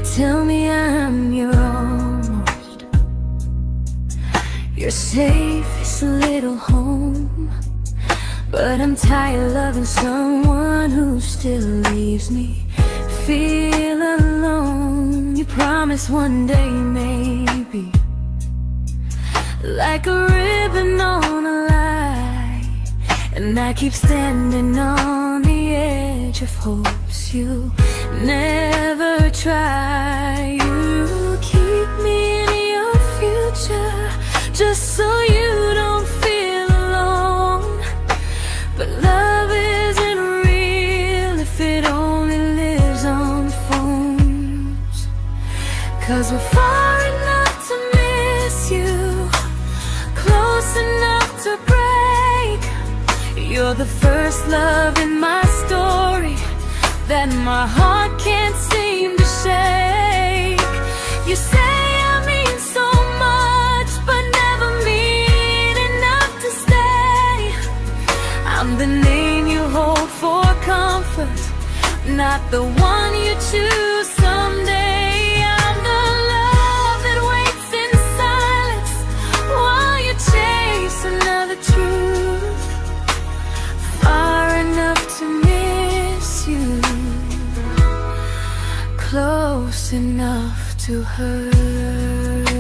tell me I'm your almost, your safest little home. But I'm tired loving someone who still leaves me feel alone. You promise one day maybe, like a ribbon on a line, and I keep standing on the edge of hopes you never try. You keep me in your future just so you don't feel alone. But love isn't real if it only lives on phones. 'Cause we're far enough to miss you, close enough to break. You're the first love in my story that my heart can't seem to shake. You say I mean so much, but never mean enough to stay. I'm the name you hold for comfort, not the one you choose someday. I'm the love that waits in silence while you chase another truth. Far enough to miss you, close enough to hurt.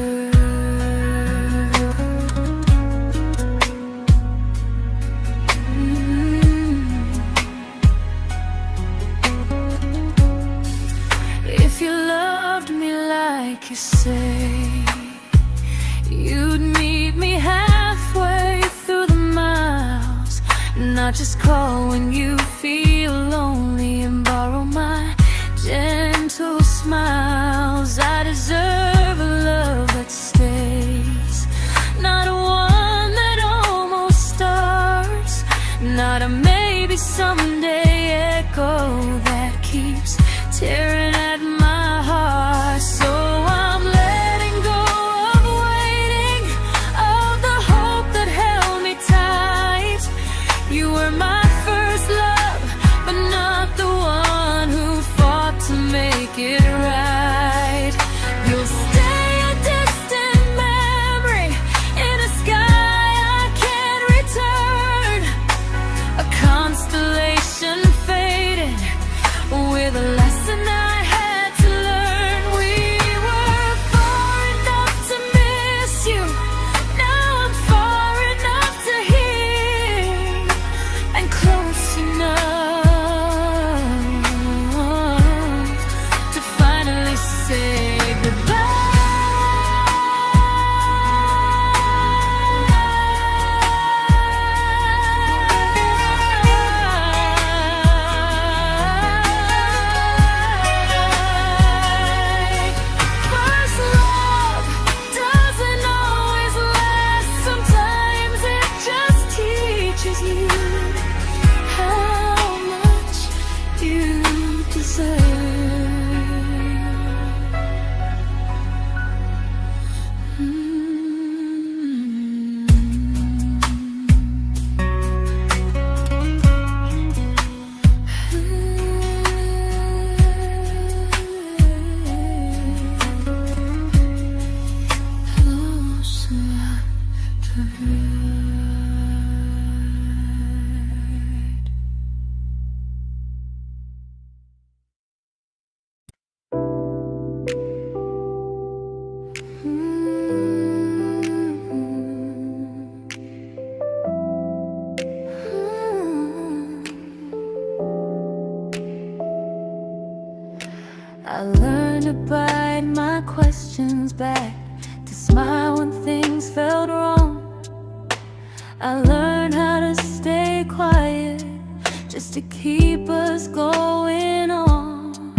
If you loved me like you say, you'd meet me halfway through the miles, not just call when you feel lonely and borrow my gentle smiles. I deserve a love that stays, not a one that almost starts, not a maybe someday echo that keeps tearing at my heart. So I'm letting go of waiting, of the hope that held me tight. You were my first love, but not the one who fought to make it right. You'll stay a distant memory in a sky I can't return, a constellation faded with a lesson I had to learn. We were far enough to miss you, now I'm far enough to hear, and close enough to finally say goodbye. First love doesn't always last, sometimes it just teaches you how much you deserve. Close enough to hurt. I learned to bite my questions back, to smile when things felt wrong. I learned how to stay quiet just to keep us going on.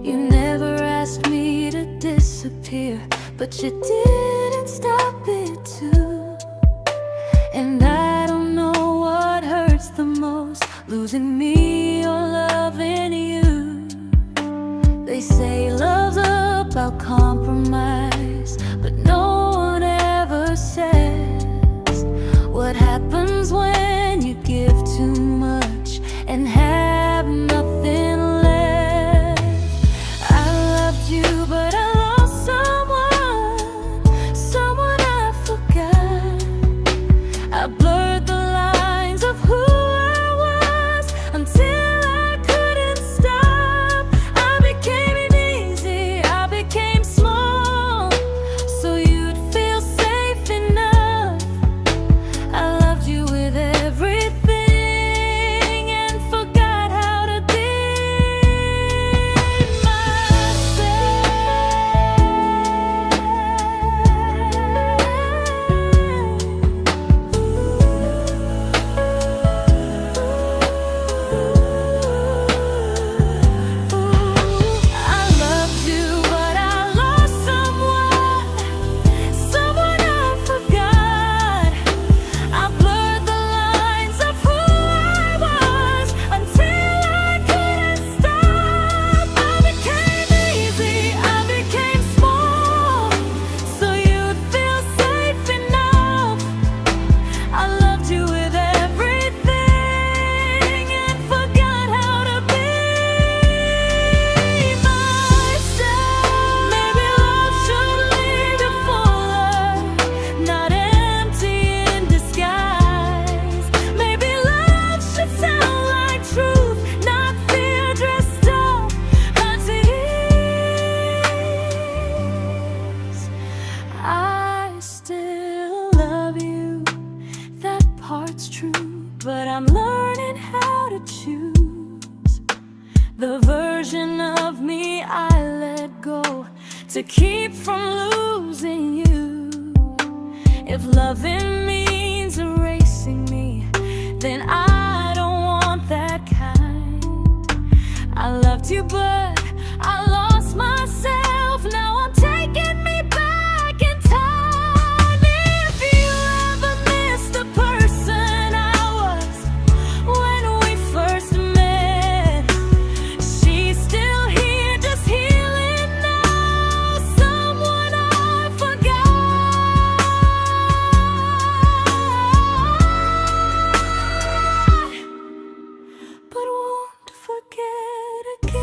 You never asked me to disappear, but you didn't stop it too. And I don't know what hurts the most, losing me or loving you. They say love's about compromise, but no one ever says what happens when you give too much and have nothing left. I loved you to keep from losing you. If loving means erasing me, then I don't want that kind. I loved you, but I lost myself. Now I'm taking me back in time. If you ever miss the person I was when we first met, she's still here, just healing now. Someone I forgot, but won't forget again.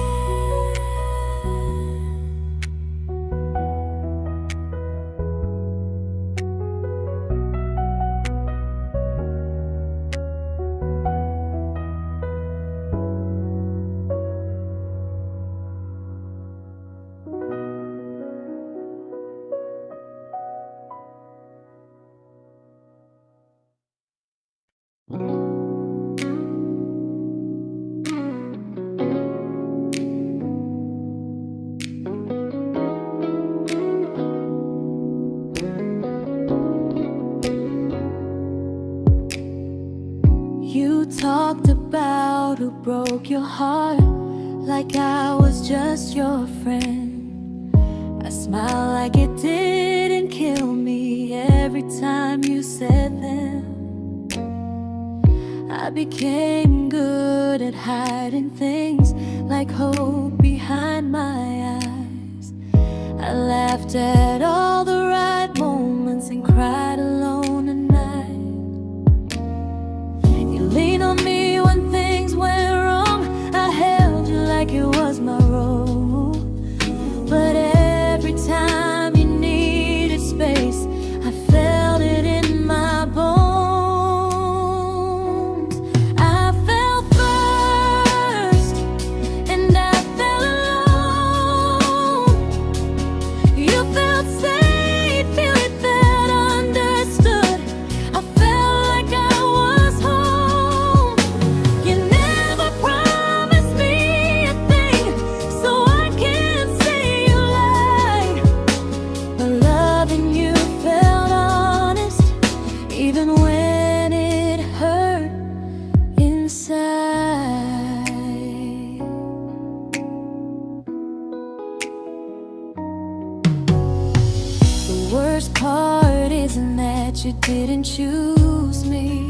You talked about who broke your heart, like I was just your friend. I smiled like it didn't kill me every time you said them. I became good at hiding things like hope behind my eyes. I laughed at all the right moments and cried alone at night. You leaned on me when things went wrong. I held you like it was my role. But every time you needed space, I felt it in my bones. I fell first, and I fell alone. You felt safe, feeling that understood. I felt like I was home. You never promised me a thing, so I can't say you lied. But loving you felt honest, even when it hurt inside. The worst part isn't that you didn't choose me,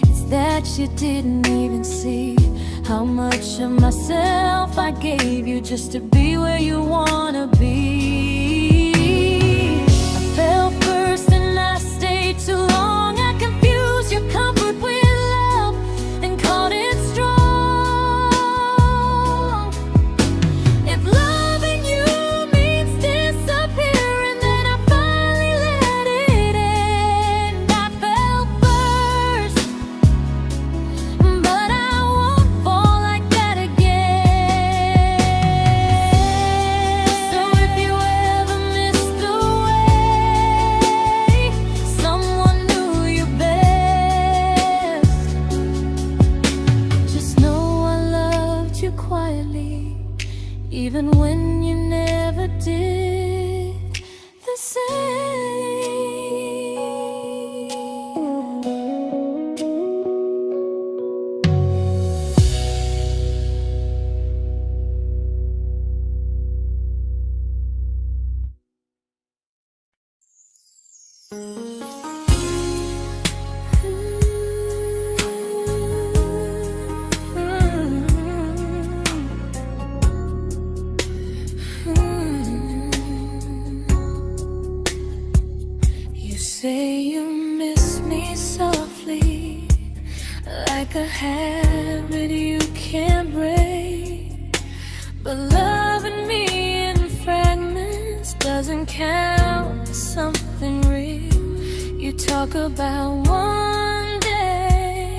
it's that you didn't even see how much of myself I gave you just to be where you wanna be. I fell first and I stayed too long. I confused your comfort with love and called it strong. If loving you means disappearing, then I finally let it end. I fell first, but I won't fall like that again. So if you ever missed the way someone knew you best, just know I loved you quietly, even when you never did the same. You say you miss me softly, like a habit you can't break. But loving me in fragments doesn't count as something real. You talk about one day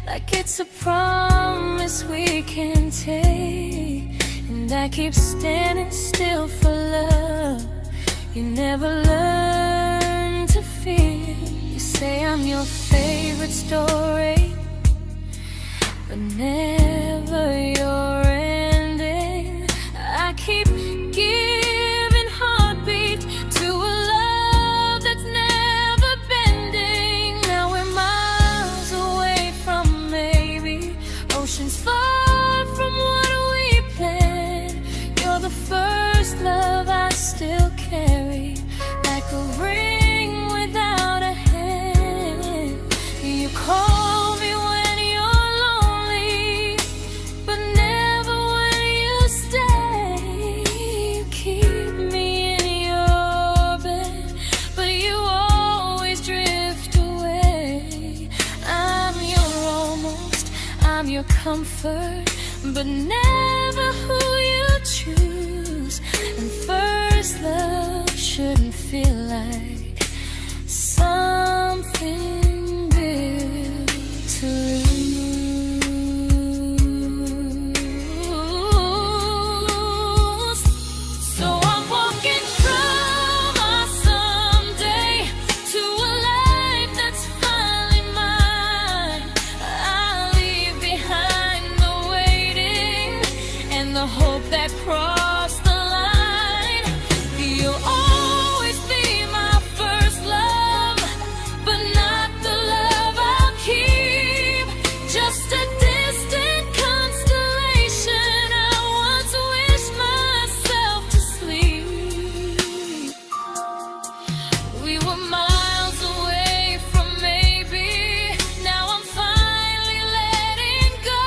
like it's a promise we can take, and I keep standing still for love. You never learn to feel. You say I'm your favorite story, but never your ending. I keep giving heart comfort, but never who you choose. And first love shouldn't feel like something built to lose. So I'm walking from our someday to a life that's finally mine. I'll leave behind the waiting and the hope that crossed the line. You'll always be my first love, but not the love I'll keep. Just a distant constellation I once wished myself to sleep. We were miles away from maybe. Now I'm finally letting go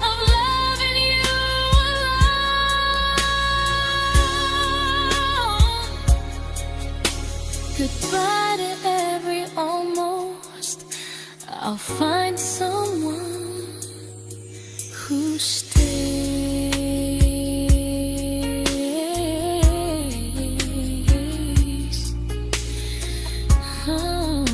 of loving you alone. Goodbye to every almost. I'll find someone who stays. Oh.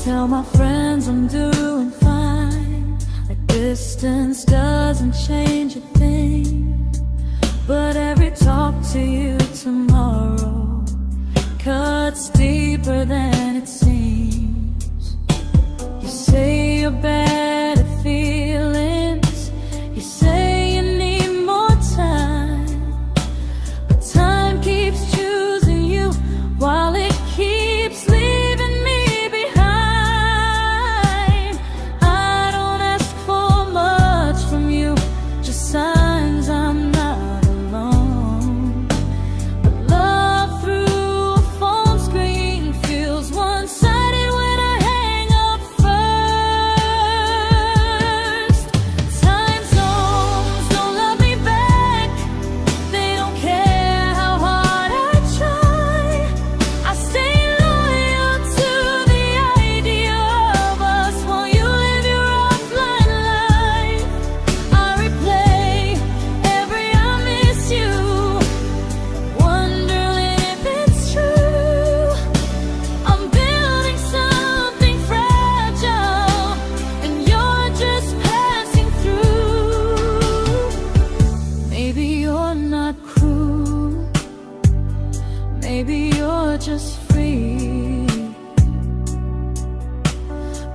Tell my friends I'm doing fine, like distance doesn't change a thing. But every talk to you tomorrow cuts deeper than it seems. You say you're bad at feelings, you say you need more time, but time keeps choosing you while it keeps leaving me behind. I don't ask for much from you, just signs I'm not alone. But love through a phone screen feels one-sided when I hang up first. Time zones don't love me back, they don't care how hard I try. I stay loyal to the idea of us while you live your offline life. I replay every I miss you, wondering if it's true. I'm building something fragile, and you're just passing through. Maybe you're not cruel, maybe you're just free.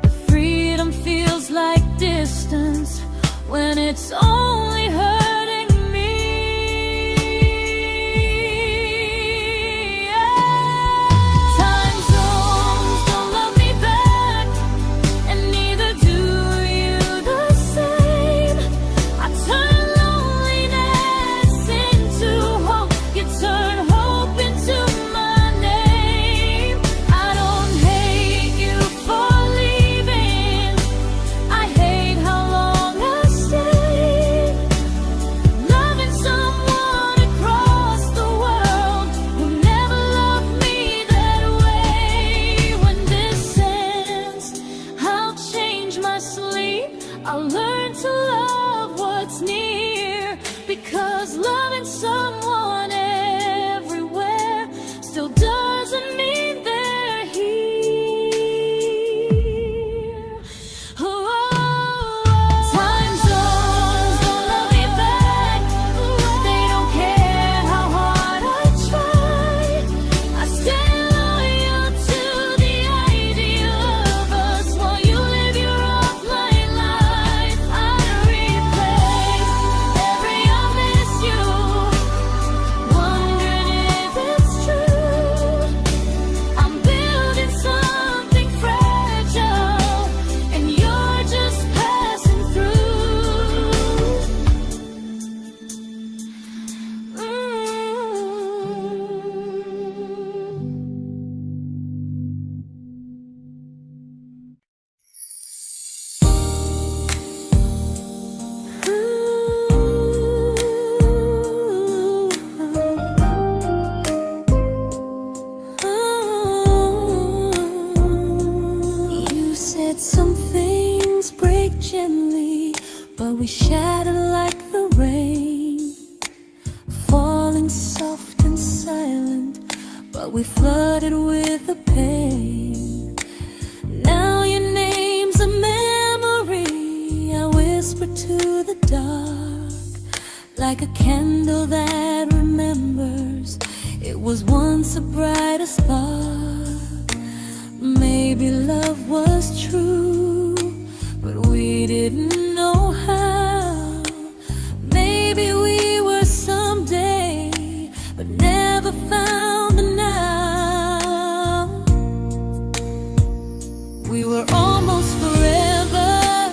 But freedom feels like distance when it's only hurting me. Time zones don't love me back, and neither do you the same. I turn loneliness into hope, you turn hope into my name. I don't hate you for leaving, I hate how long I stayed. we shattered like the rain, falling soft and silent, but we flooded with the pain. Now your name's a memory I whisper to the dark, like a candle that remembers it was once a brighter spark. Maybe love was true, but we didn't know how. Maybe we were someday, but never found the now. We were almost forever,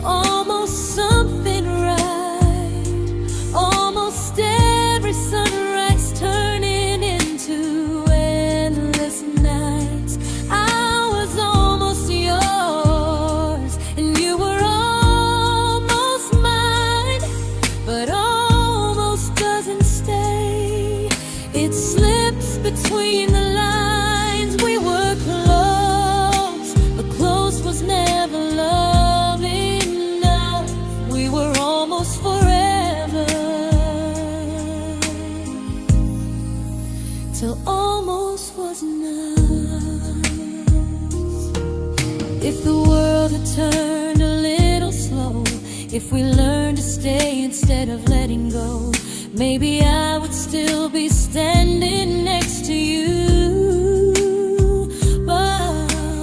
almost something right, almost every sunrise turning into endless nights. I was almost yours, and you were almost mine, but almost doesn't stay. It slips between the lines. We were close, but close was never love enough. We were almost forever, till almost was enough. If the world had turned a little slow, if we learned to stay instead of letting go, maybe I would still be standing next to you.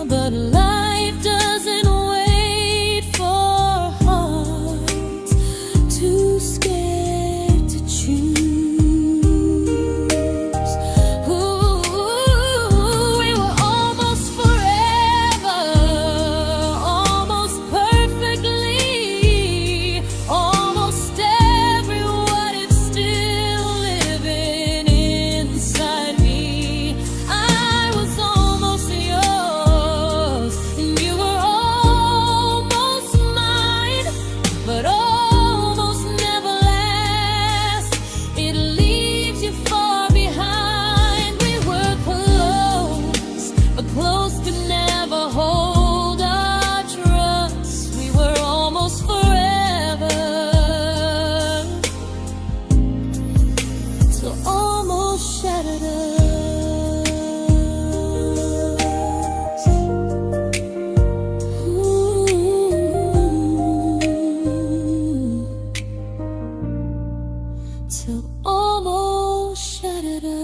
But life doesn't wait for hearts too scared to choose. Ooh, we were almost forever, almost perfectly, almost every what if still living inside me. I was almost yours, and you were almost mine, but almost never lasts. It leaves you far behind. We were close, but close could never hold our trust. We were almost forever, till almost shattered us. Ooh. Till almost shattered us.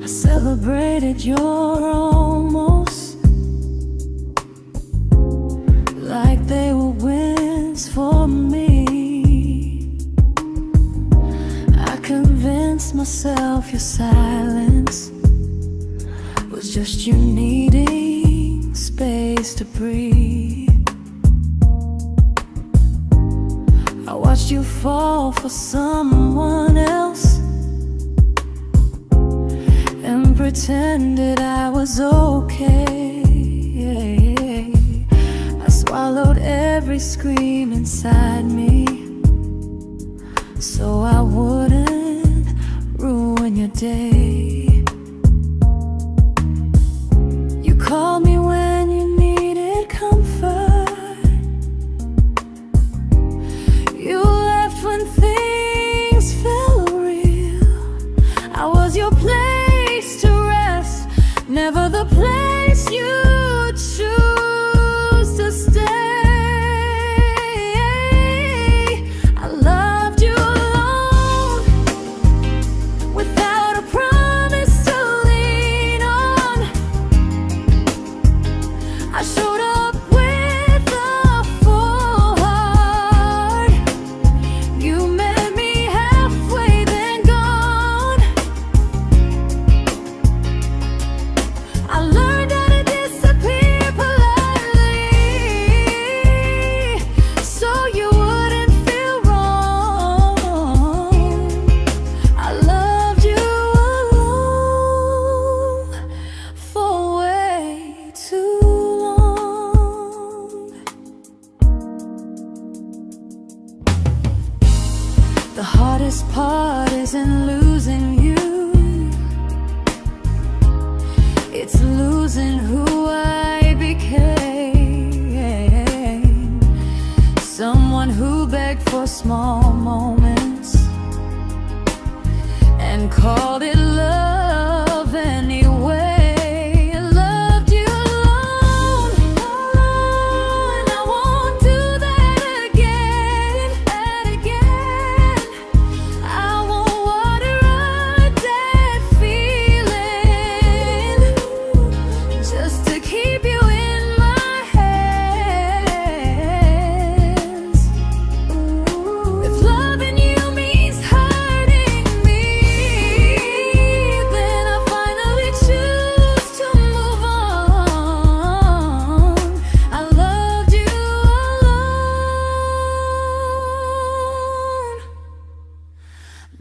I celebrated your almost like they were wins for me. I convinced myself your silence was just you needing space to breathe. I watched you fall for someone else and pretended I was okay. I swallowed every scream inside me, so I wouldn't ruin your day. You called me when you needed comfort. You left when things felt real. I was your place to rest, never the place you choose to stay. I loved you alone, without a promise. heart isn't losing you, it's losing who I became. Someone who begged for small moments and called it love anyway. Loved you alone, and I won't do that again, and again. I won't water a dead feeling just to keep you in my hands. If loving you means hurting me, then I finally choose to move on. I loved you alone,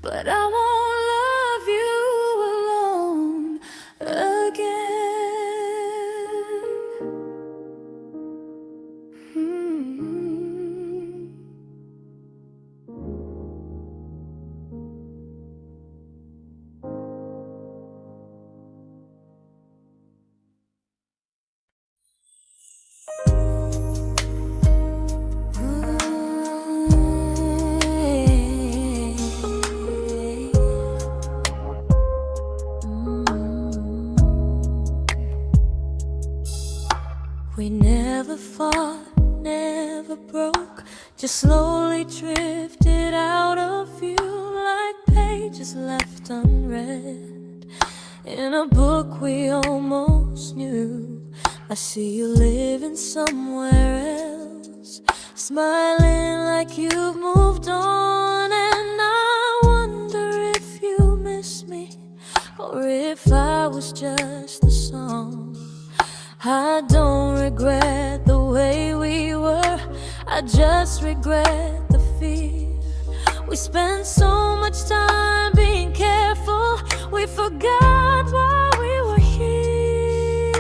but I won't love you alone again. We never fought, never broke, just slowly drifted out of view like pages left unread in a book we almost knew. I see you living somewhere else, smiling like you've moved on, and I wonder if you miss me or if I was just a song. I don't regret the way we were, I just regret the fear. We spent so much time being careful, we forgot why we were here.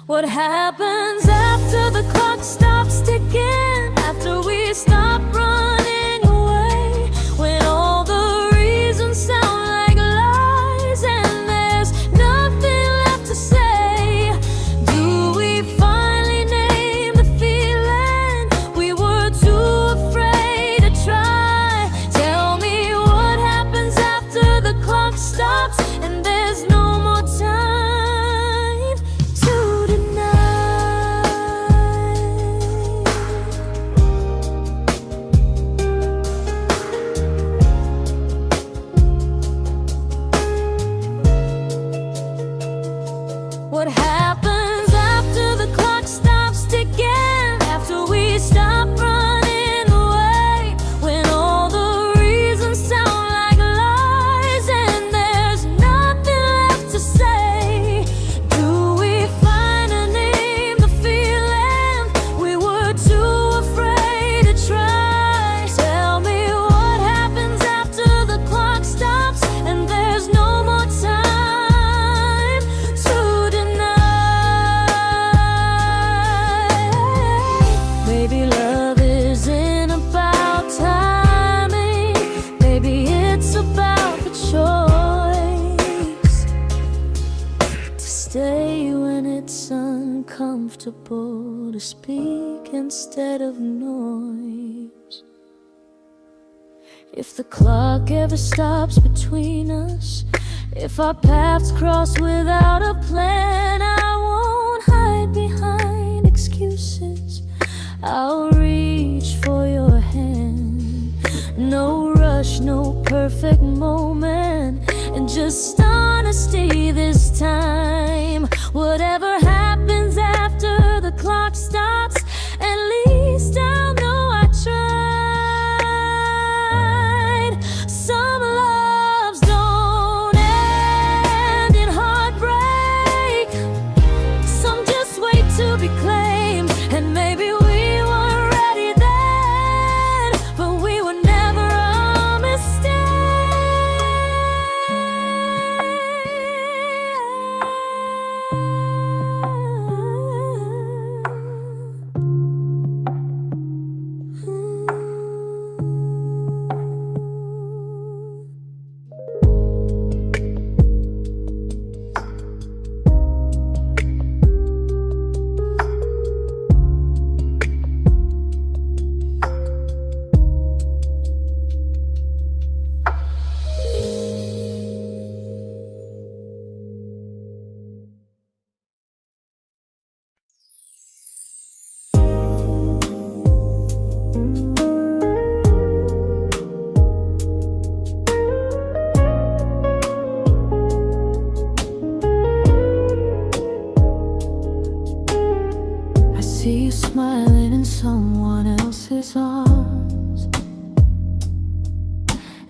What happens after the clock stops ticking, after we stop running away, when all the reasons sound like lies and there's nothing left to say? Do we finally name the feeling we were too afraid to try? Tell me what happens after the clock stops and there's no more time to deny. What happens after the clock stops ticking, after we stop running away, when all the reasons sound like lies and there's nothing left to say? Do we finally name the feeling we were too afraid to try? Tell me what happens after the clock stops and there's no more time to deny. Maybe love isn't about timing, maybe it's about the choice to stay when it's uncomfortable, to speak instead of noise. If the clock ever stops between us, if our paths cross without a plan, I won't hide behind excuses, I'll reach for your hand. No rush, no perfect moment, and just honesty this time. Whatever happens after the clock stops, at least I'll know I tried. Some loves don't end in heartbreak, some just wait to be claimed, and maybe we weren't ready then, but we were never a mistake.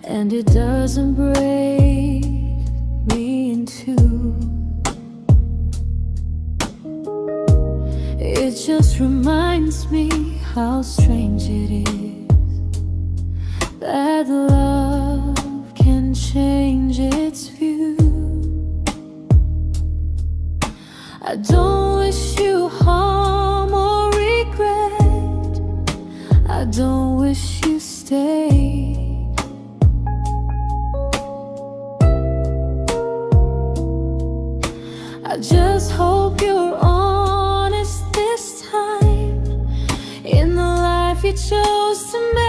and it doesn't break me in two. It just reminds me how strange it is that love can change its view. I don't wish you harm or regret. I don't wish you stayed. I just hope you're honest this time in the life you chose to make.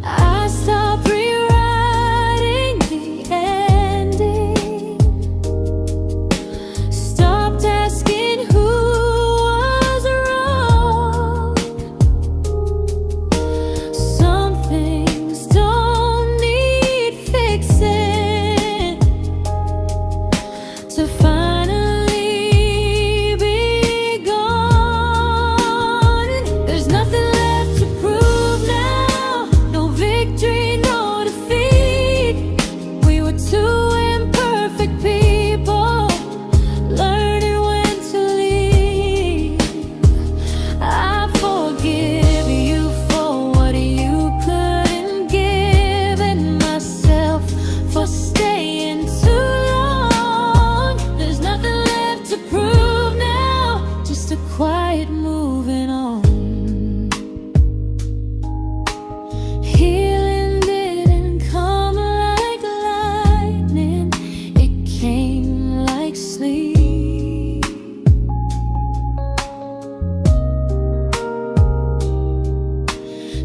I stopped rewriting the ending, stopped asking who was wrong. Some things don't need fixing to finally be gone. There's nothing left to prove now, no victory, no defeat. We were two imperfect people, learning when to leave. I forgive you for what you couldn't give, and myself for staying too long. There's nothing left to prove now, just a quiet moving on. Healing didn't come like lightning, it came like sleep.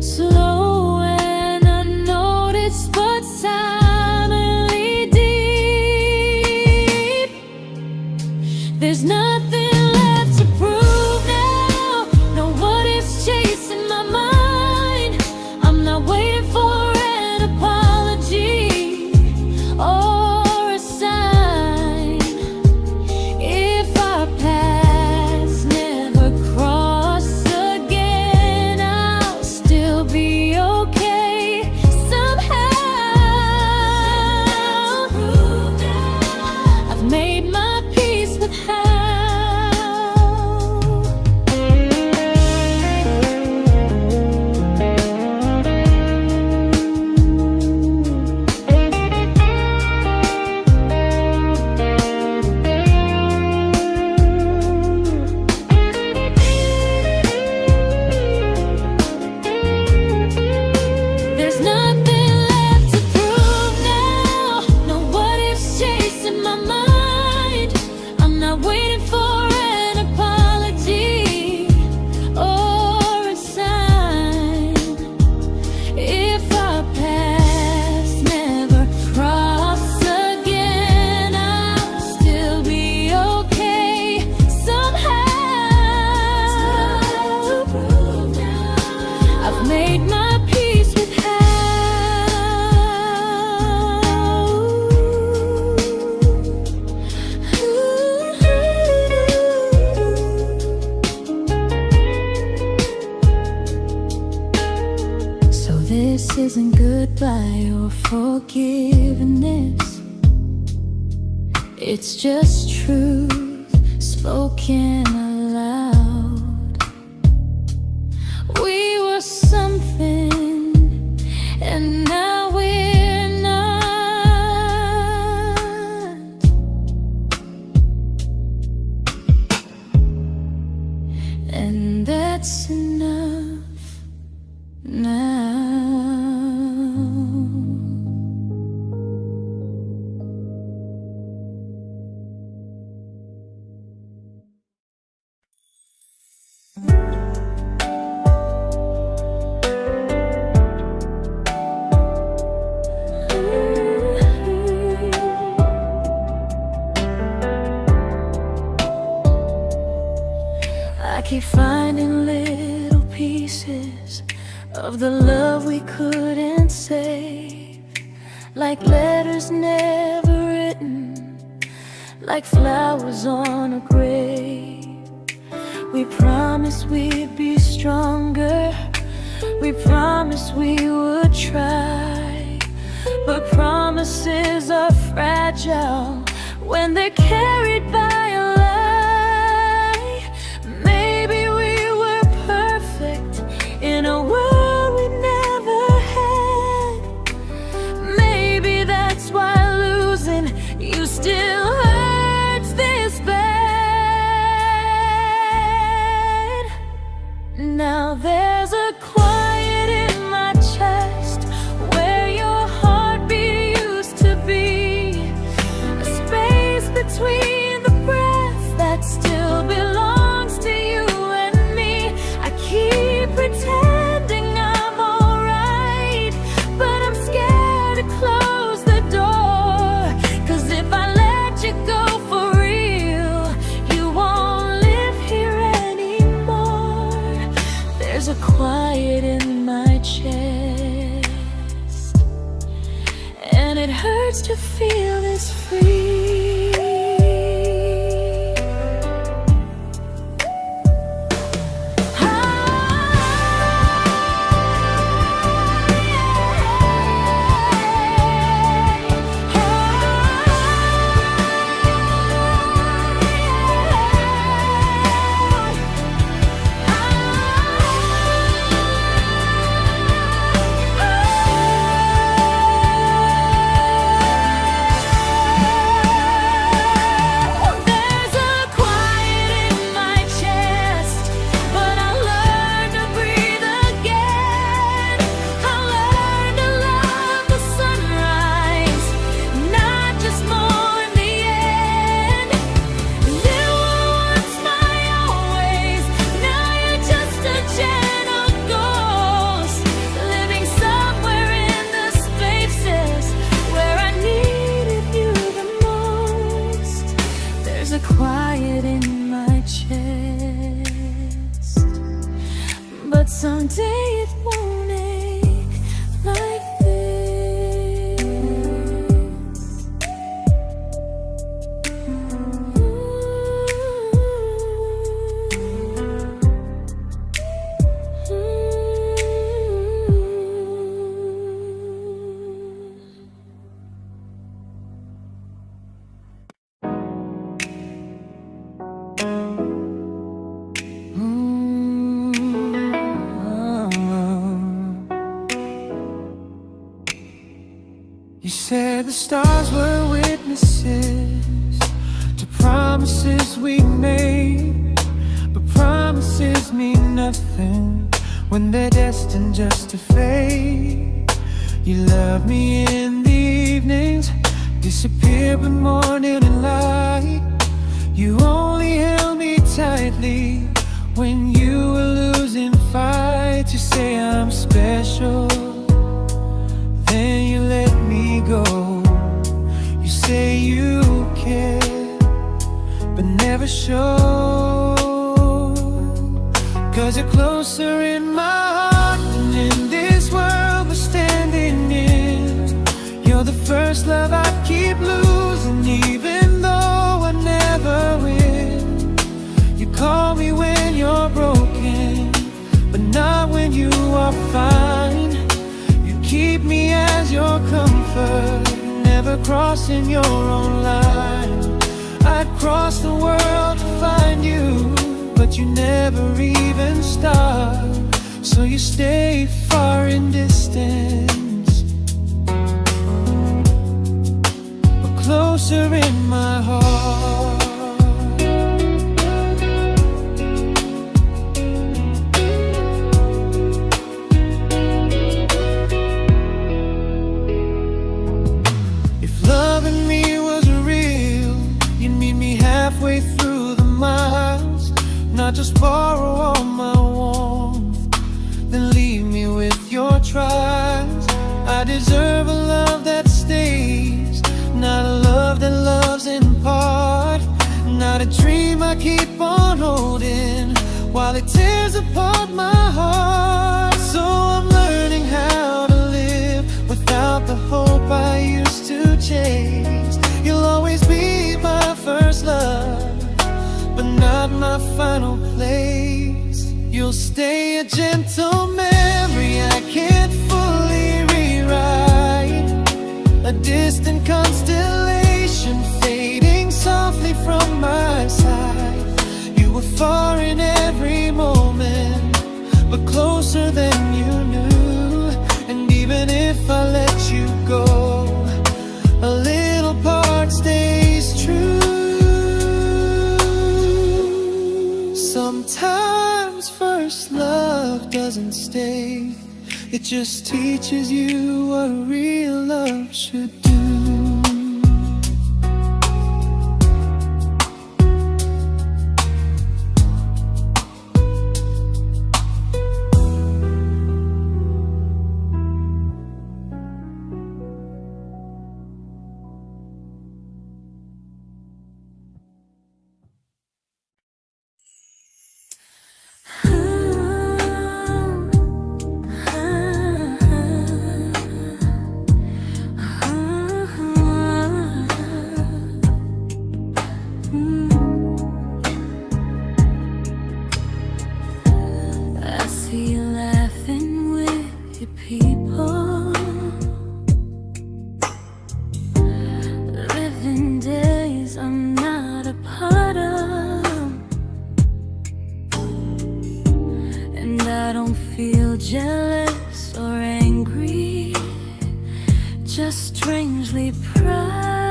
Slow and unnoticed, but silently deep. There's nothing left to prove now, no what ifs chasing my mind. I'm not waiting for an apology or a sign. If our paths never cross again, I'll still be okay somehow. I've made my peace with how. There's nothing left to prove now, no what ifs chasing my mind. I'm not waiting for an apology or a sign. If our paths never cross again, I'll still be okay somehow. I've made my peace with how. So this isn't goodbye or forgiveness, it's just truth spoken aloud. We were something, and now we're not. And that's enough now. I keep finding little pieces of the love we couldn't save, like letters never written, like flowers on a grave. We promised we'd be stronger, We promised we would try, but promises are fragile when they're carried by a lie. Maybe we were perfect in a world we never had. Maybe that's why losing you still hurts this bad. Now there's a quiet in my chest where your heartbeat used to be, a space between the breaths that still belongs to you and me. I keep pretending I'm alright, but I'm scared to close the door, 'cause if I let you go for real, you won't live here anymore. There's a quiet in my chest, and it hurts to feel this free. Quiet in my chest, but someday it won't ache like this. You said the stars were witnesses to promises we made, but promises mean nothing when they're destined just to fade. You love me in the evenings, disappear when morning and light. You only held me tightly when you were losing fights. You say I'm special, then you let me go. You say you care, but never show, 'cause you're closer in my heart than in this world we're standing in. You're the first love I keep losing, even though I never win. You call me when you're broken, but not when you are fine. Keep me as your comfort, never crossing your own line. I'd cross the world to find you, but you never even start. So you stay far in distance, but closer in my heart. Halfway through the miles, not just borrow all my warmth, then leave me with your trials. I deserve a love that stays, not a love that loves in part, not a dream I keep on holding while it tears apart my heart. So I'm learning how to live without the hope I used to chase. You'll always be my first love, but not my final place. You'll stay a gentle memory mistake. It just teaches you what real love should do. Jealous or angry, just strangely proud.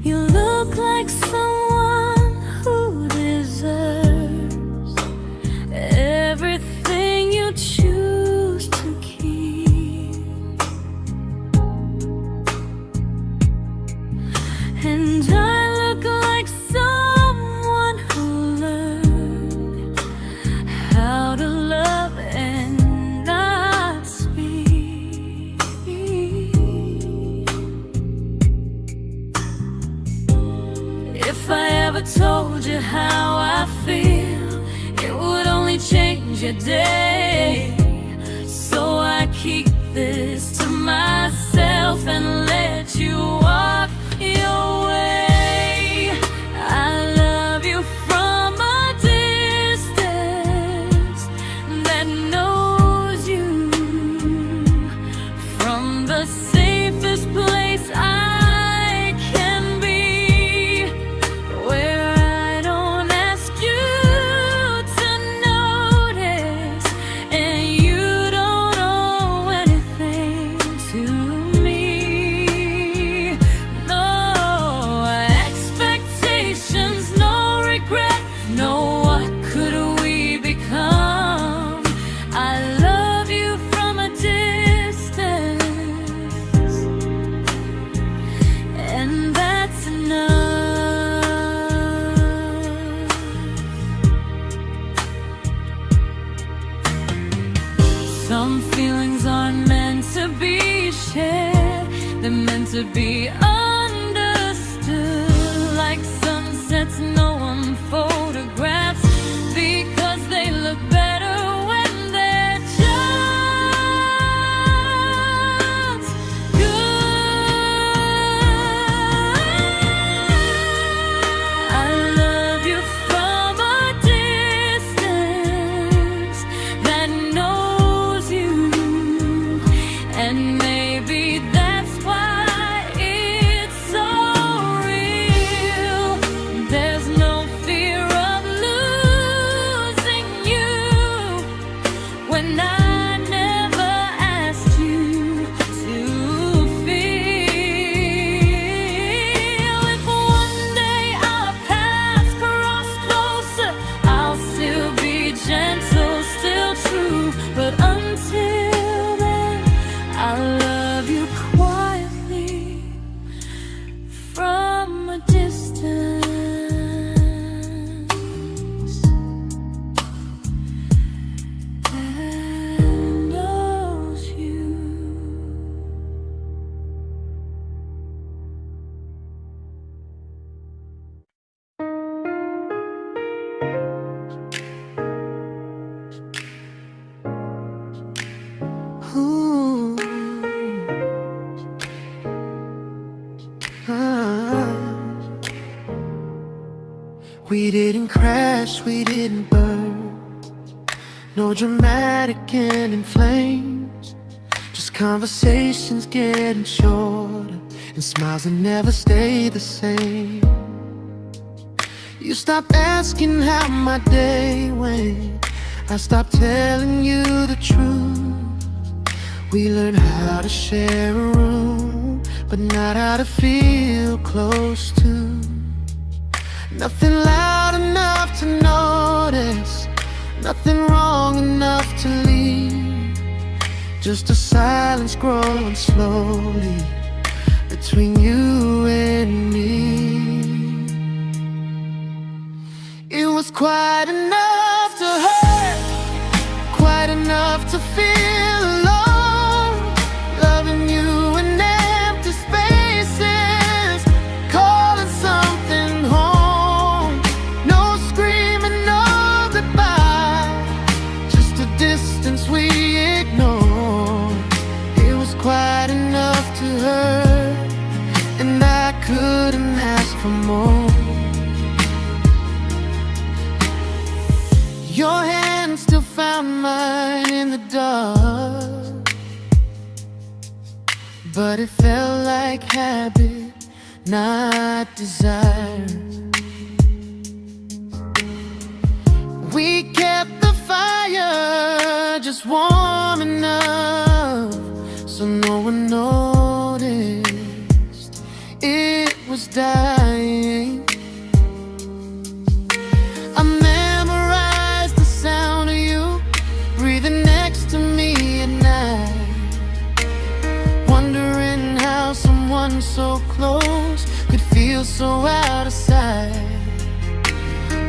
You look like someone who deserves everything you choose to keep. And I look like someone who learned how to love and not speak. If I ever told you how I feel, it would only change your day. So I keep this to myself and let you walk your way. I love you from a distance that knows you, from the safest place I can be, where I don't ask you to notice and you don't owe anything to me. No expectations, no regret, no what could we become. I love you from a distance, and that's enough. Some feelings aren't meant to be shared, they're meant to be understood. Like sunsets no one photographs, because they look better when they're just good. I love you from a distance that knows you, and maybe that's why it's so real. There's no fear of losing you when I never asked you to feel. If one day our paths cross closer, I'll still be gentle, still true. But until then, I love you quietly from a distance that knows you. Ooh. Ah. We didn't crash, we didn't burn. No dramatic end in flames, just conversations getting shorter and smiles that never stay the same. You stopped asking how my day went, I stopped telling you the truth. We learned how to share a room, but not how to feel close to. Nothing loud enough to notice, nothing wrong enough to leave. Just a silence growing slowly between you and me. It was quite enough to hurt, quite enough to feel alone. Loving you in empty spaces, calling something home. No screaming, no goodbye, just a distance we ignored. It was quite enough to hurt, and I couldn't ask for more. Your hand still found mine in the dark, but it felt like habit, not desire. We kept the fire just warm enough so no one noticed it was dying. I memorized the sound of you breathing next to me at night, wondering how someone so close could feel so out of sight.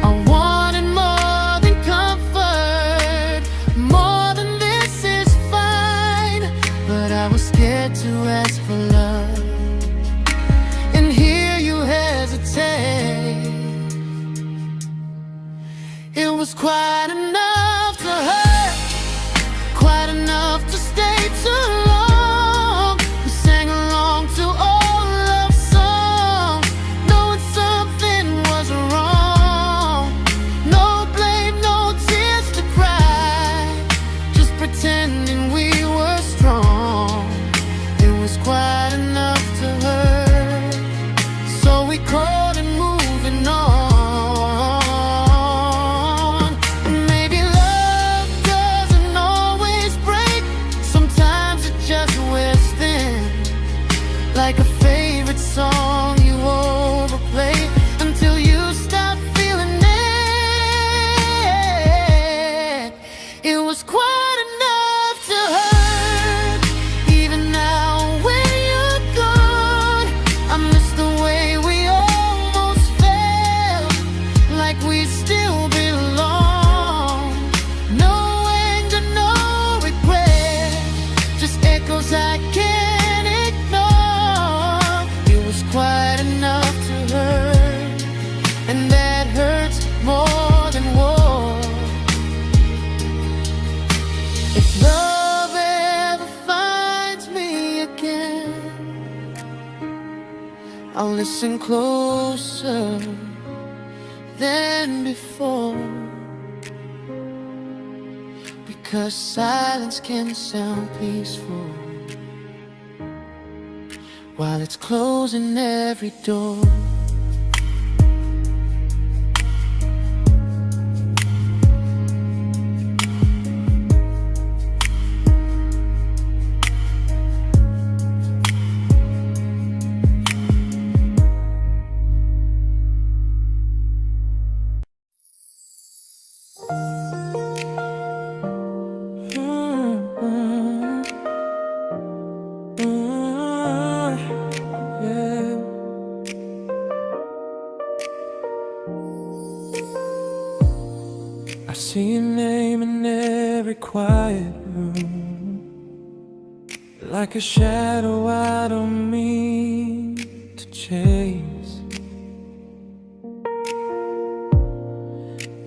I wanted more than comfort, more than this is fine, but I was scared to ask for love and hear you hesitate. It was quite enough to hurt, quite enough to stay too long. We sang along to old love songs, knowing something was wrong. No blame, no tears to cry, just pretending we were strong. It was quite enough to hurt, so we called it moving on. Maybe love doesn't always break, sometimes it just wears thin, like a favorite song you overplay until you stop feeling it. It was quite enough to hurt, even now when you're gone. I miss the way we almost felt, like we still belong. No anger, no regret, just echoes I can't ignore. It was quite enough to hurt, and that hurts more than war. If love ever finds me again, I'll listen closer than before, because silence can sound peaceful while it's closing every door. I see your name in every quiet room, like a shadow I don't mean to chase.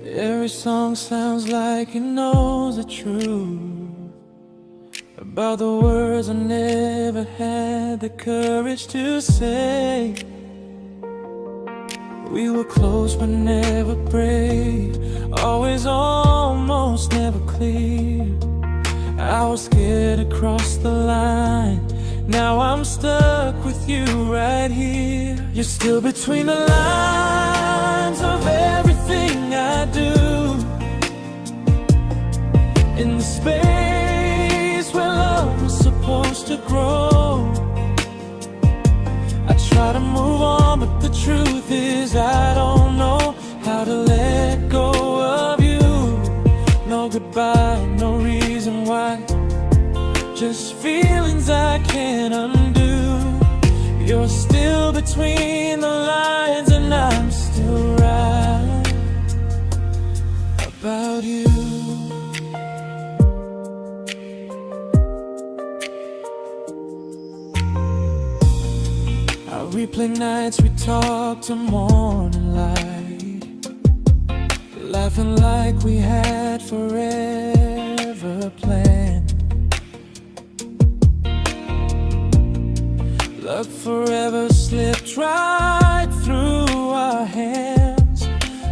Every song sounds like it knows the truth about the words I never had the courage to say. We were close but never brave, always almost never clear. I was scared to cross the line, now I'm stuck with you right here. You're still between the lines of everything I do, in the space where love was supposed to grow. I try to move on, but the truth is I don't know just feelings I can't undo. You're still between the lines and I'm still right about you. I replay nights we talk to morning light, laughing like we had forever planned. Luck forever slipped right through our hands,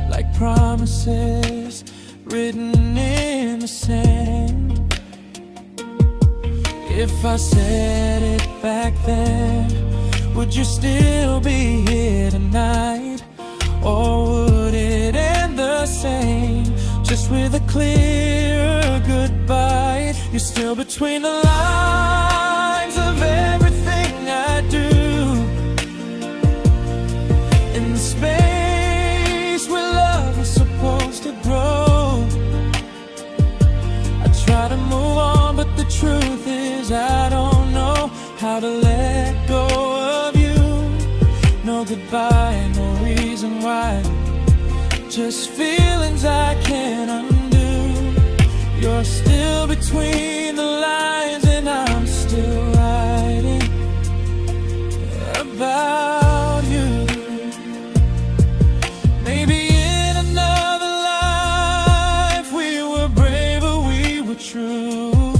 like promises written in the sand. If I said it back then, would you still be here tonight? Or would it end the same, just with a clear goodbye? You're still between the lines of everything I do, in the space where love is supposed to grow. I try to move on, but the truth is I don't know how to let go of you. No goodbye, no reason why, just feelings I can't undo. You're still between the lines and I'm still writing about you. Maybe in another life we were braver, we were true.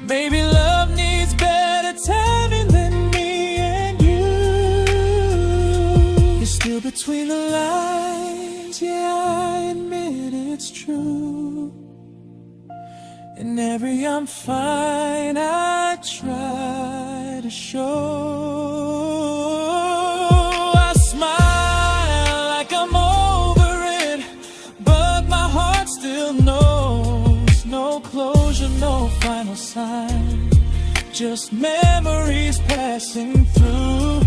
Maybe love needs better timing than me and you. You're still between the lines, yeah, I admit it's true. In every I'm fine I try to show. I smile like I'm over it, but my heart still knows. No closure, no final sign, just memories passing through.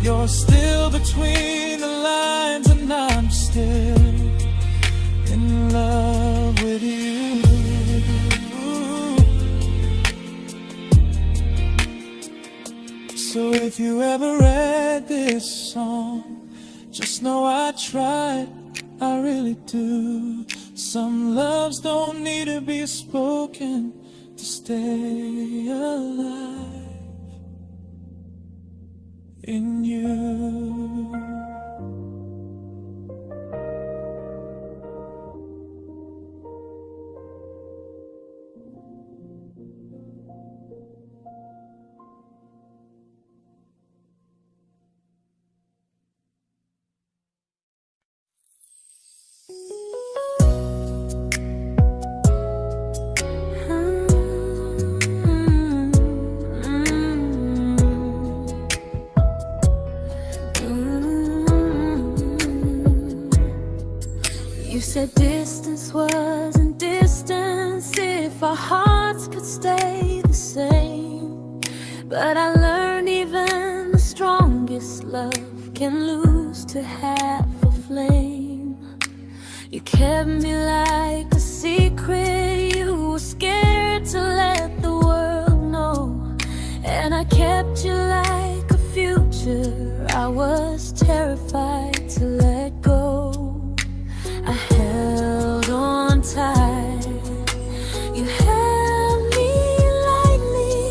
You're still between the lines and I'm still in love with you. So if you ever read this song, just know I tried, I really do. Some loves don't need to be spoken to stay alive in you. You said distance wasn't distance if our hearts could stay the same. But I learned even the strongest love can lose to half a flame. You kept me like a secret you were scared to let the world know. And I kept you like a future I was terrified to let go. I held on tight, you held me lightly.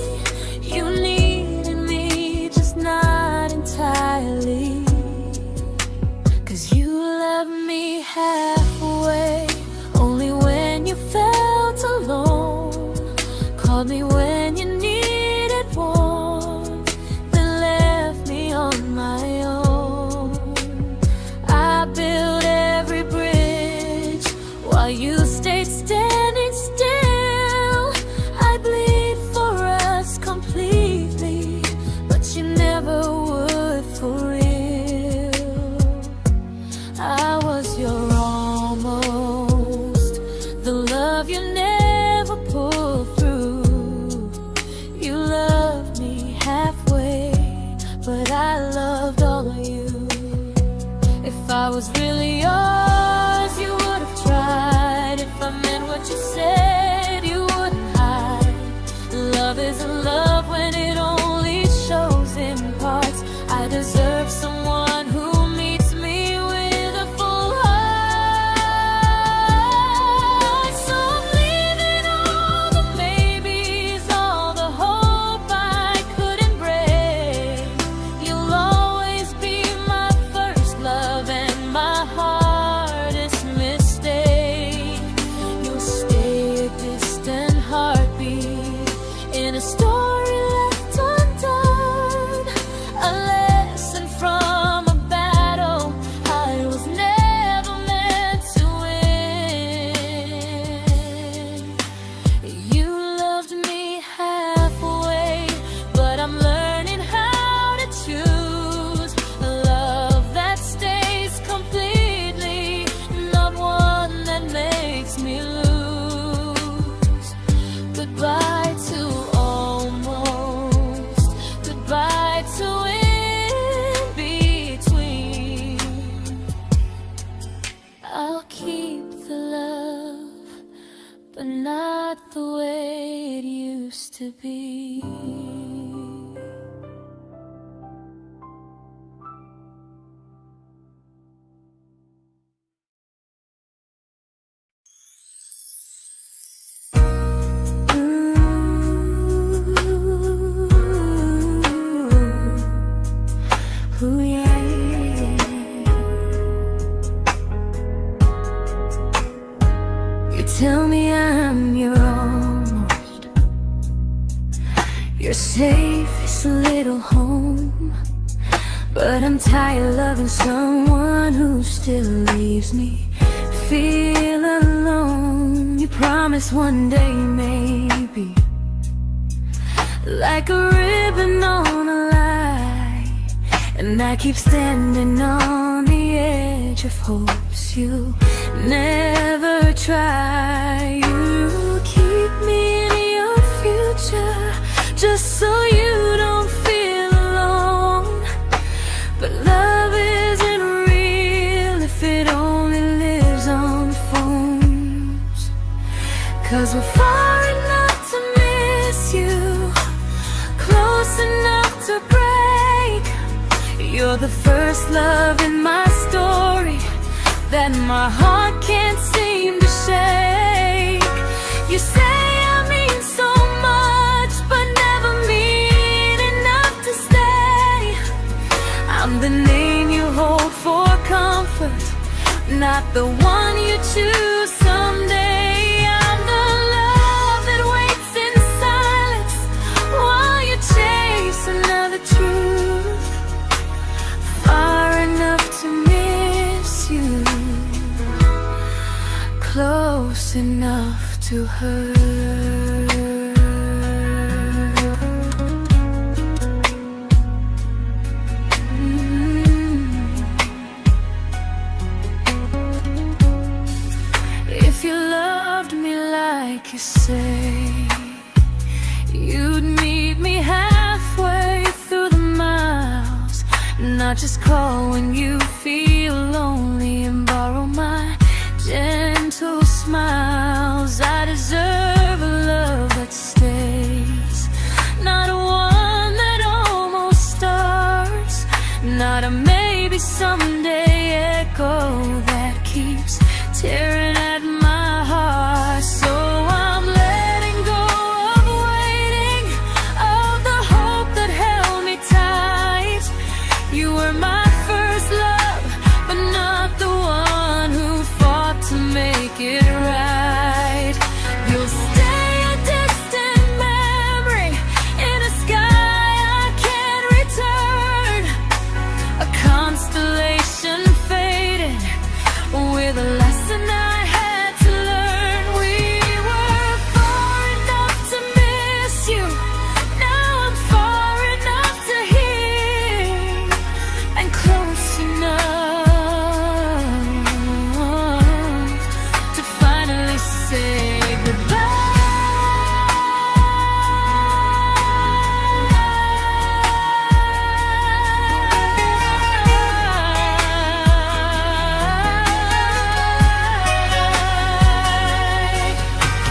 You needed me, just not entirely. 'Cause you loved me halfway, only when you felt alone. Called me when you needed warmth, then left me on my own. I built every bridge while you stayed standing still. I bleed for us completely, but you never would for real. I was your almost, the love you never pulled through. You loved me halfway, but I loved all of you. If I was really yours, you would have tried. If I meant what you said, you wouldn't hide. Love is but not the way it used to be. Ooh, yeah, yeah. You tell me I'm your almost, your safest little home, but I'm tired loving someone who still leaves me feel alone. You promise one day maybe, like a ribbon on a line, and I keep standing on the edge of hopes you never try. You keep me in your future just so you don't feel alone. But love isn't real if it only lives on phones. 'Cause we're far enough to miss you, close enough to break. You're the first love in my story that my heart can't seem to shake. You say I mean so much, but never mean enough to stay. I'm the name you hold for comfort, not the one you choose someday. I'm the love that waits in silence while you chase another truth. Far enough to miss you, close enough to hurt. If you loved me like you say, you'd meet me halfway through the miles, not just call when you feel lonely and borrow my gentle smiles. I deserve a love that stays, not a one that almost starts, not a maybe someday echo that keeps tearing at my heart. So I'm letting go of waiting, of the hope that held me tight. You were my first love, but not the one who fought to make it right. You'll stay a distant memory in a sky I can't return, a constellation fading with a lesson I had to learn. We were far enough to miss you, now I'm far enough to hear, and close enough to finally say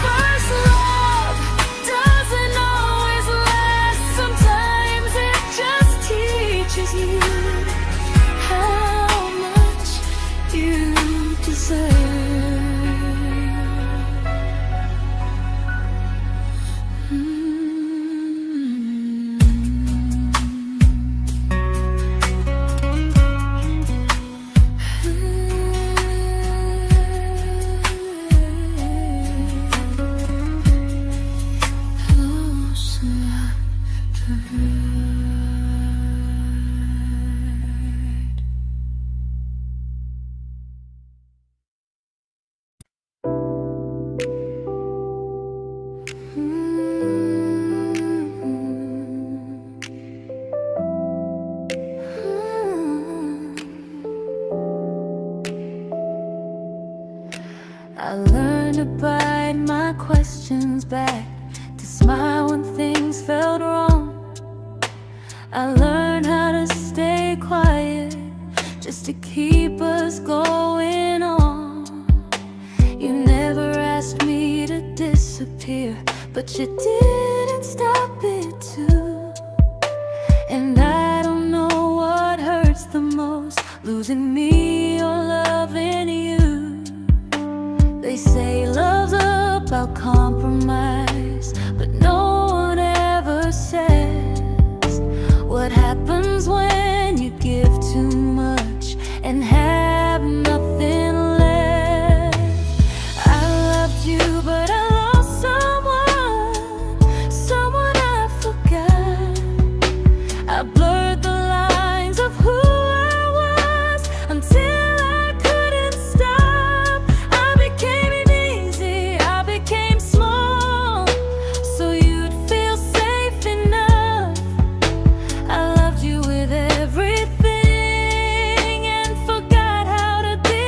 first love doesn't always last. Sometimes it just teaches you how much you deserve. Close enough to hurt. I learned to bite my questions back, to smile when things felt wrong. I learned how to stay quiet just to keep us going on. You never asked me to disappear, but you didn't stop it too. And I don't know what hurts the most, losing me or loving you. They say love's about compromise, but no one ever says what happens when you give too much and have nothing left. I loved you, but I lost someone I forgot. I blurred the lines of who I was until I couldn't stop. I became easy, I became small, so you'd feel safe enough. I loved you with everything and forgot how to be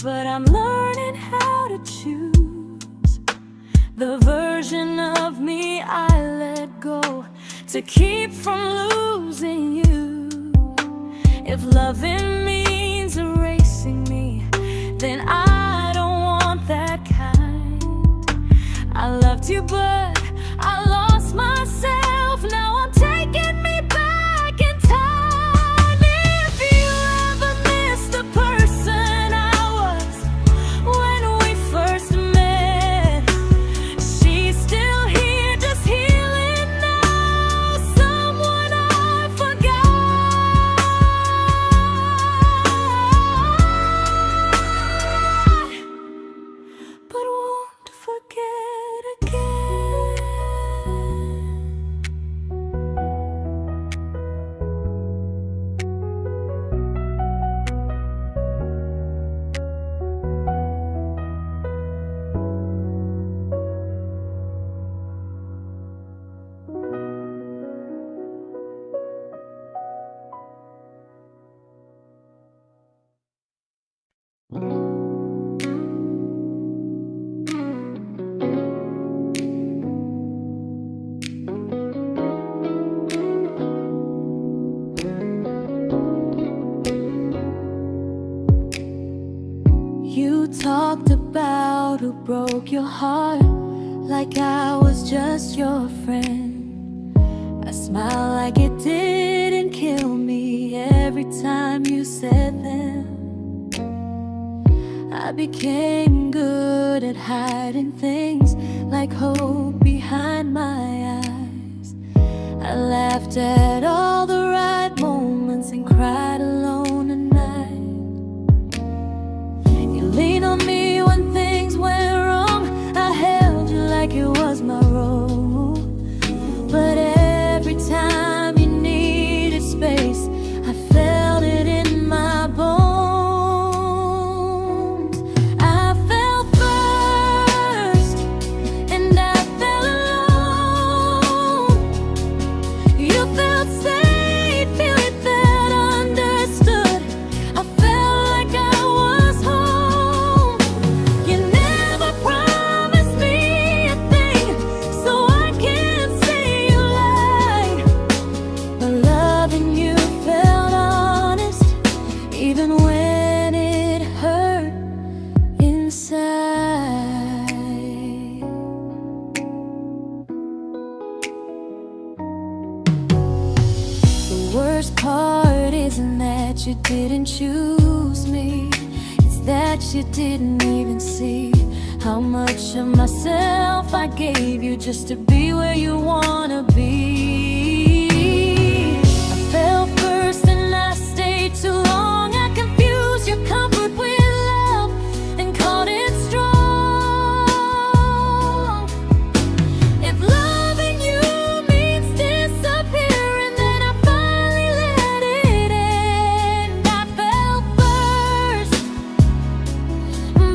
but I'm learning how to choose the version of me I let go to keep from losing you. If loving means erasing me, then I don't want that kind. I loved you, but I lost myself. Now I'm taking me back in time. If you ever miss the person I was when we first met, she's still here, just healing now. Someone I forgot, but won't forget again. You talked about who broke your heart, like I was just your friend. I smile like it didn't kill me every time you said them. I became good at hiding things like hope behind my eyes. I laughed at all the right moments and cried alone at night. You leaned on me when things went wrong. I held you like it was my role. But every time you needed space, I felt it in my bones. I fell first, and I fell alone. You felt safe. worst part isn't that you didn't choose me, it's that you didn't even see how much of myself I gave you just to be where you wanna be. I fell first and I stayed too long. I confused your comfort with love and called it strong. If loving you means disappearing, then I finally let it end. I fell first,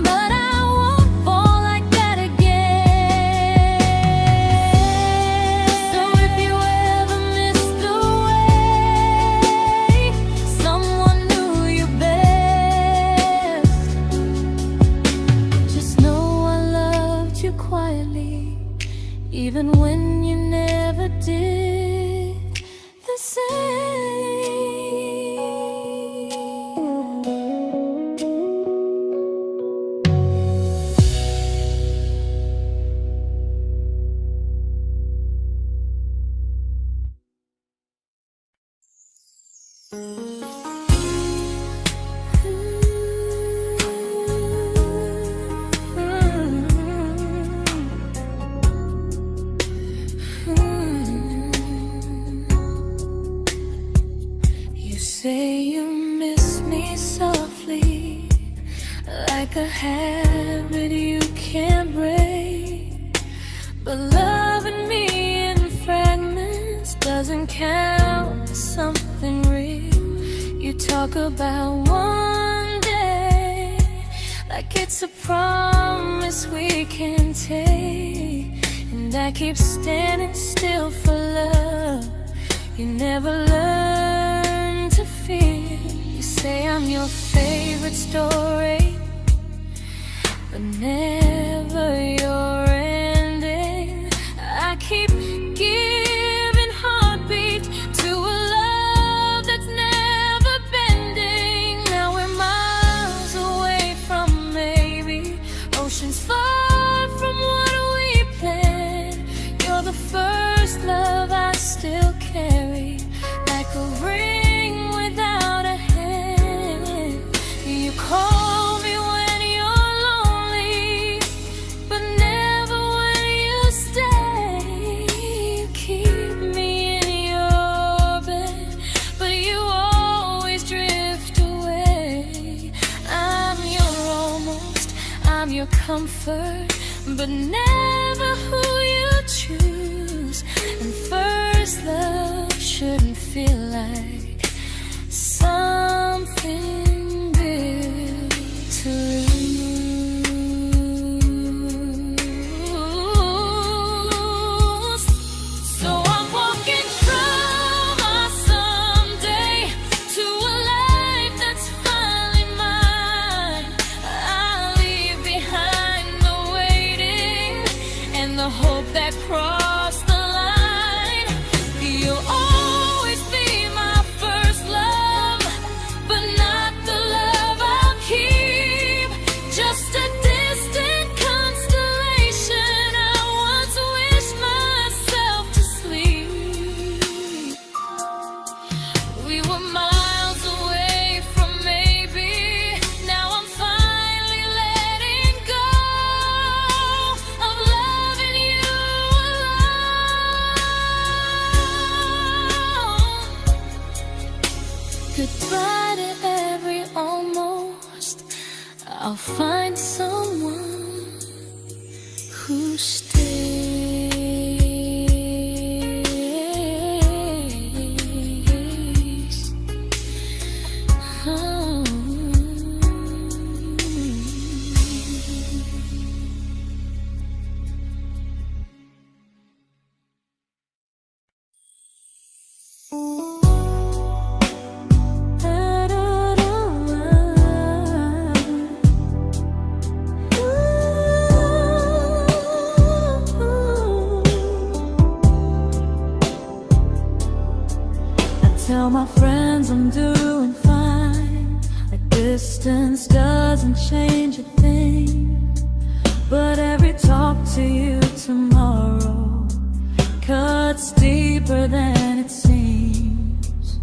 but I won't fall like that again. So if you ever missed the way someone knew you best, just know I loved you quietly, even when you never did the same. You say you miss me softly, like a habit you can't break. But loving me in fragments doesn't count as something real. You talk about one day like it's a promise we can take, and I keep standing still for love. You never learn to feel. You say I'm your favorite story, but never your ending. I keep giving heartbeat to a love that's never bending. Now we're miles away from maybe oceans far from what we planned. You're the first love I still carry, like a ring without a hand. You call me when you're lonely, but never when you stay. You keep me in your bed, but you always drift away. I'm your almost, I'm your comfort, but never who you choose. And first love shouldn't feel like something built to lose. So I'm walking from my someday to a life that's finally mine. I'll leave behind the waiting and the hope that crossed the line. You'll always be my first love, but not the love I'll keep. Just a distant constellation I once wished myself to sleep. We were miles away from maybe. Now I'm finally letting go of loving you alone. Goodbye to every almost. I'll find someone who stays. Oh. Tell my friends I'm doing fine, like distance doesn't change a thing. But every talk to you tomorrow cuts deeper than it seems.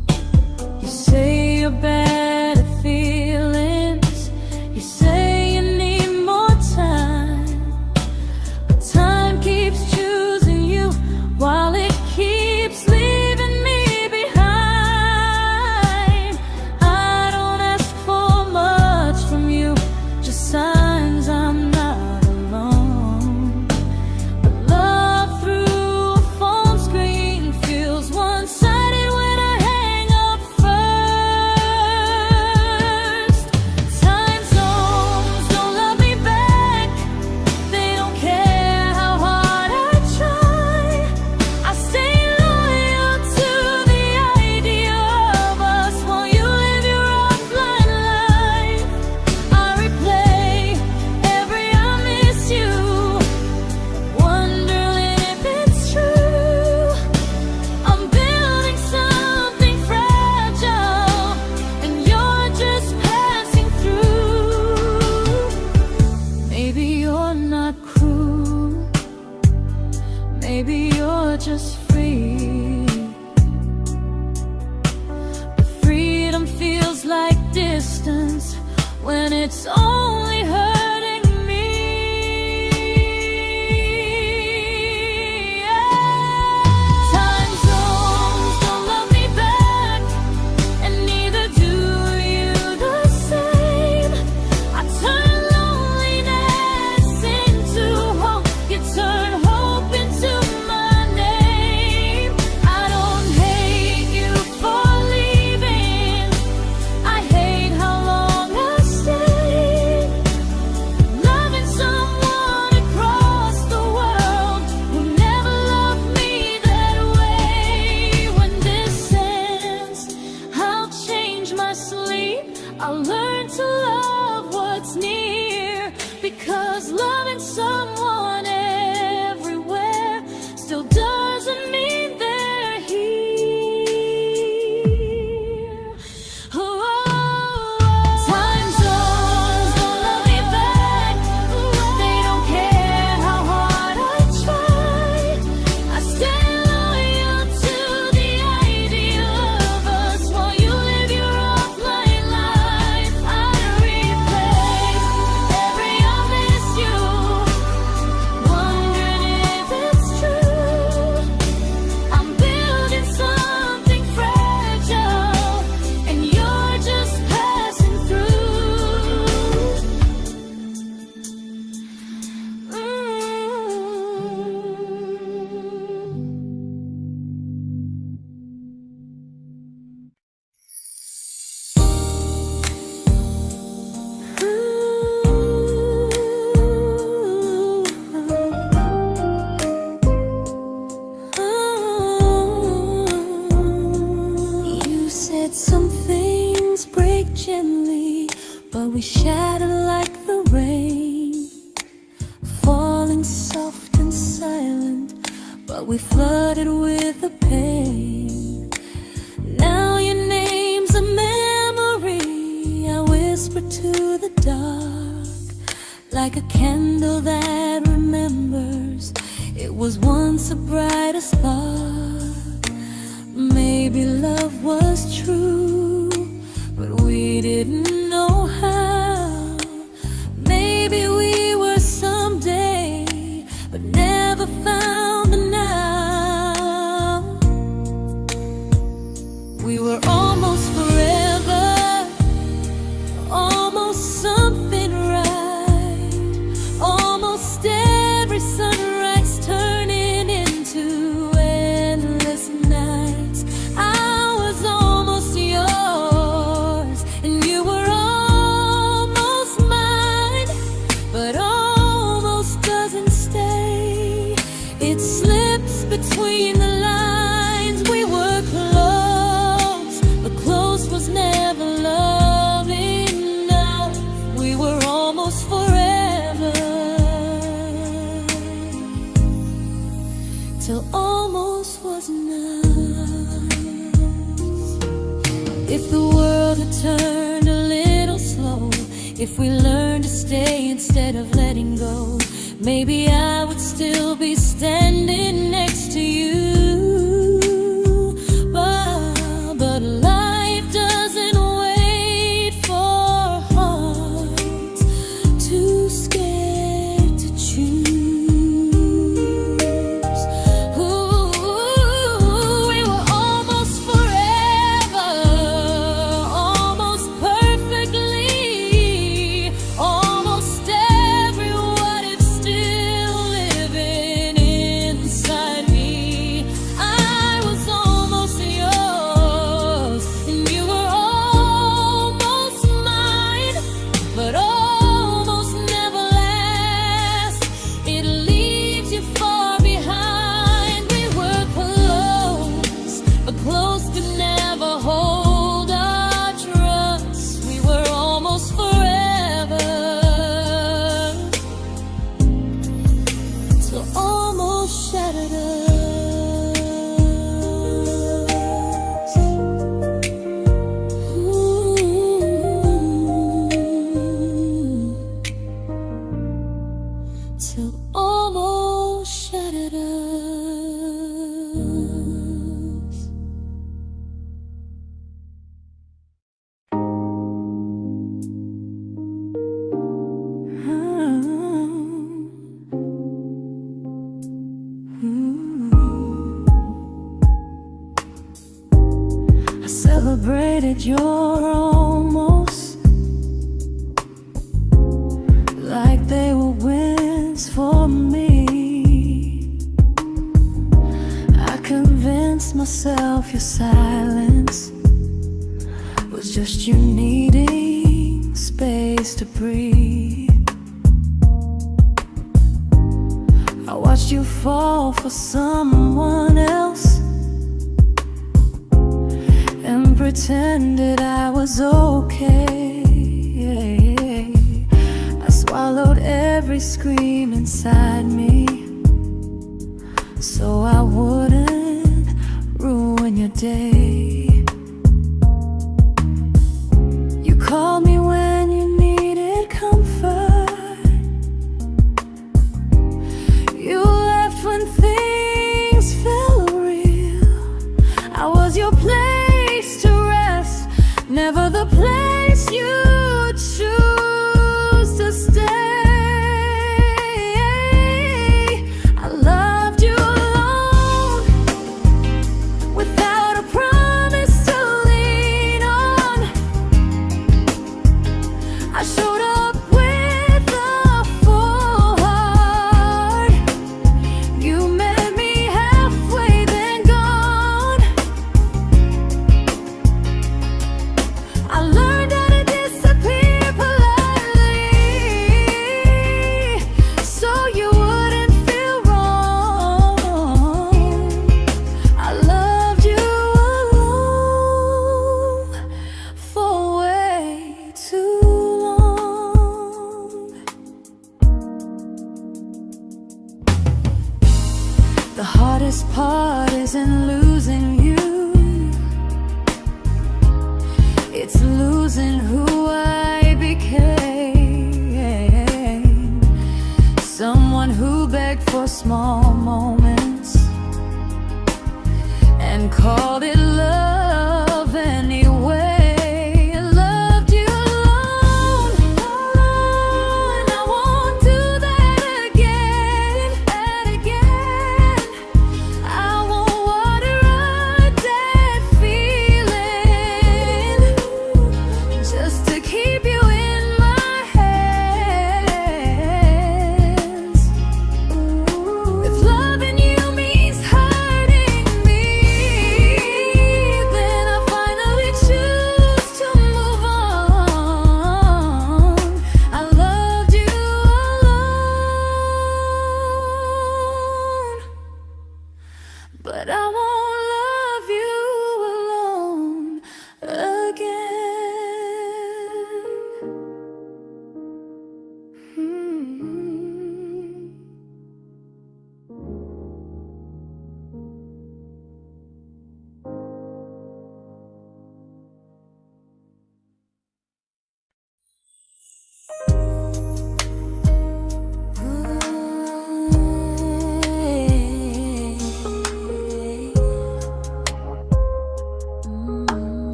just free. But freedom feels like distance when it's only hurting me. Time zones don't love me back, and neither do you the same. I turn loneliness into hope, you turn hope into my name. I don't hate you for leaving, I hate how long I stayed. Loving someone across the world who never loved me that way. When this ends, I'll change my sleep, I'll learn to love what's near, because loving someone everywhere still doesn't mean they're here. Time zones don't love me back, they don't care how hard I try. I stay loyal to the idea of us while you live your offline life. I replay every I miss you, wondering if it's true. I'm building something fragile, and you're just passing through. You said some things break gently, but we shatter like the rain, falling soft and silent, but we flooded with the pain. Now your name's a memory I whisper to the dark, like a candle that remembers it was once a brighter spark. Maybe love was true, but we didn't know how. Maybe we were someday, but never found the now. We were almost forever, almost something right, almost every sunrise turning into endless nights. I was almost yours, and you were almost mine, but almost doesn't stay. It slips between the lines. We were close, but close was never love enough. We were almost forever, till almost was enough. If the world had turned a little slow, if we learned to stay instead of letting go, maybe I would still be standing next to you. But life doesn't wait for hearts too scared to choose. Ooh, we were almost forever, almost perfectly, almost every what if still living inside me. I celebrated your almost like they were wins for me. I convinced myself your silence was just you needing space to breathe. I watched you fall for someone else and pretended I was okay. I swallowed every scream inside me so I wouldn't ruin your day. You called me when you needed comfort. You left when things felt real. I was your place to rest, never the place you choose to stay. I loved you alone, without a promise to lean on. I showed up with a full heart. You met me halfway, then gone. I learned how to disappear politely, so you wouldn't feel wrong. I loved you alone for way too long. The hardest part isn't losing you, it's losing who I became. Someone who begged for small moments and called it love anyway. I loved you alone, and I won't do that again, and again. I won't water a dead feeling just to keep you in my hands. If loving you means hurting me, then I finally choose to move on. I loved you alone, but I won't love you alone again.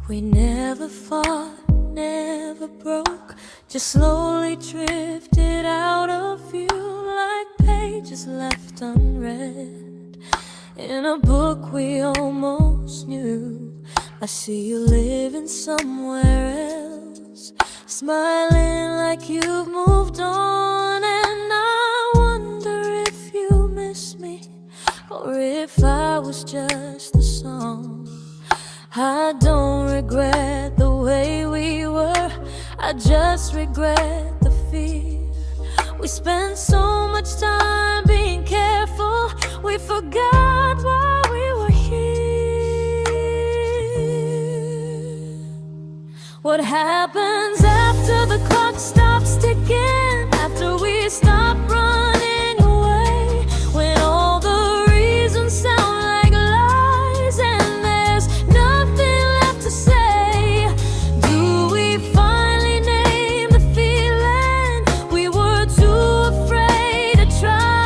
We never fought, never broke, just slowly drifted out of view like pages left unread in a book we almost knew. I see you living somewhere else, smiling like you've moved on, and I wonder if you miss me or if I was just a song. I don't regret the way we were, I just regret the fear. We spent so much time being careful, we forgot why we were here. What happens after the clock stops ticking, after we stop running away, when all the reasons sound like lies and there's nothing left to say? Do we finally name the feeling we were too afraid to try?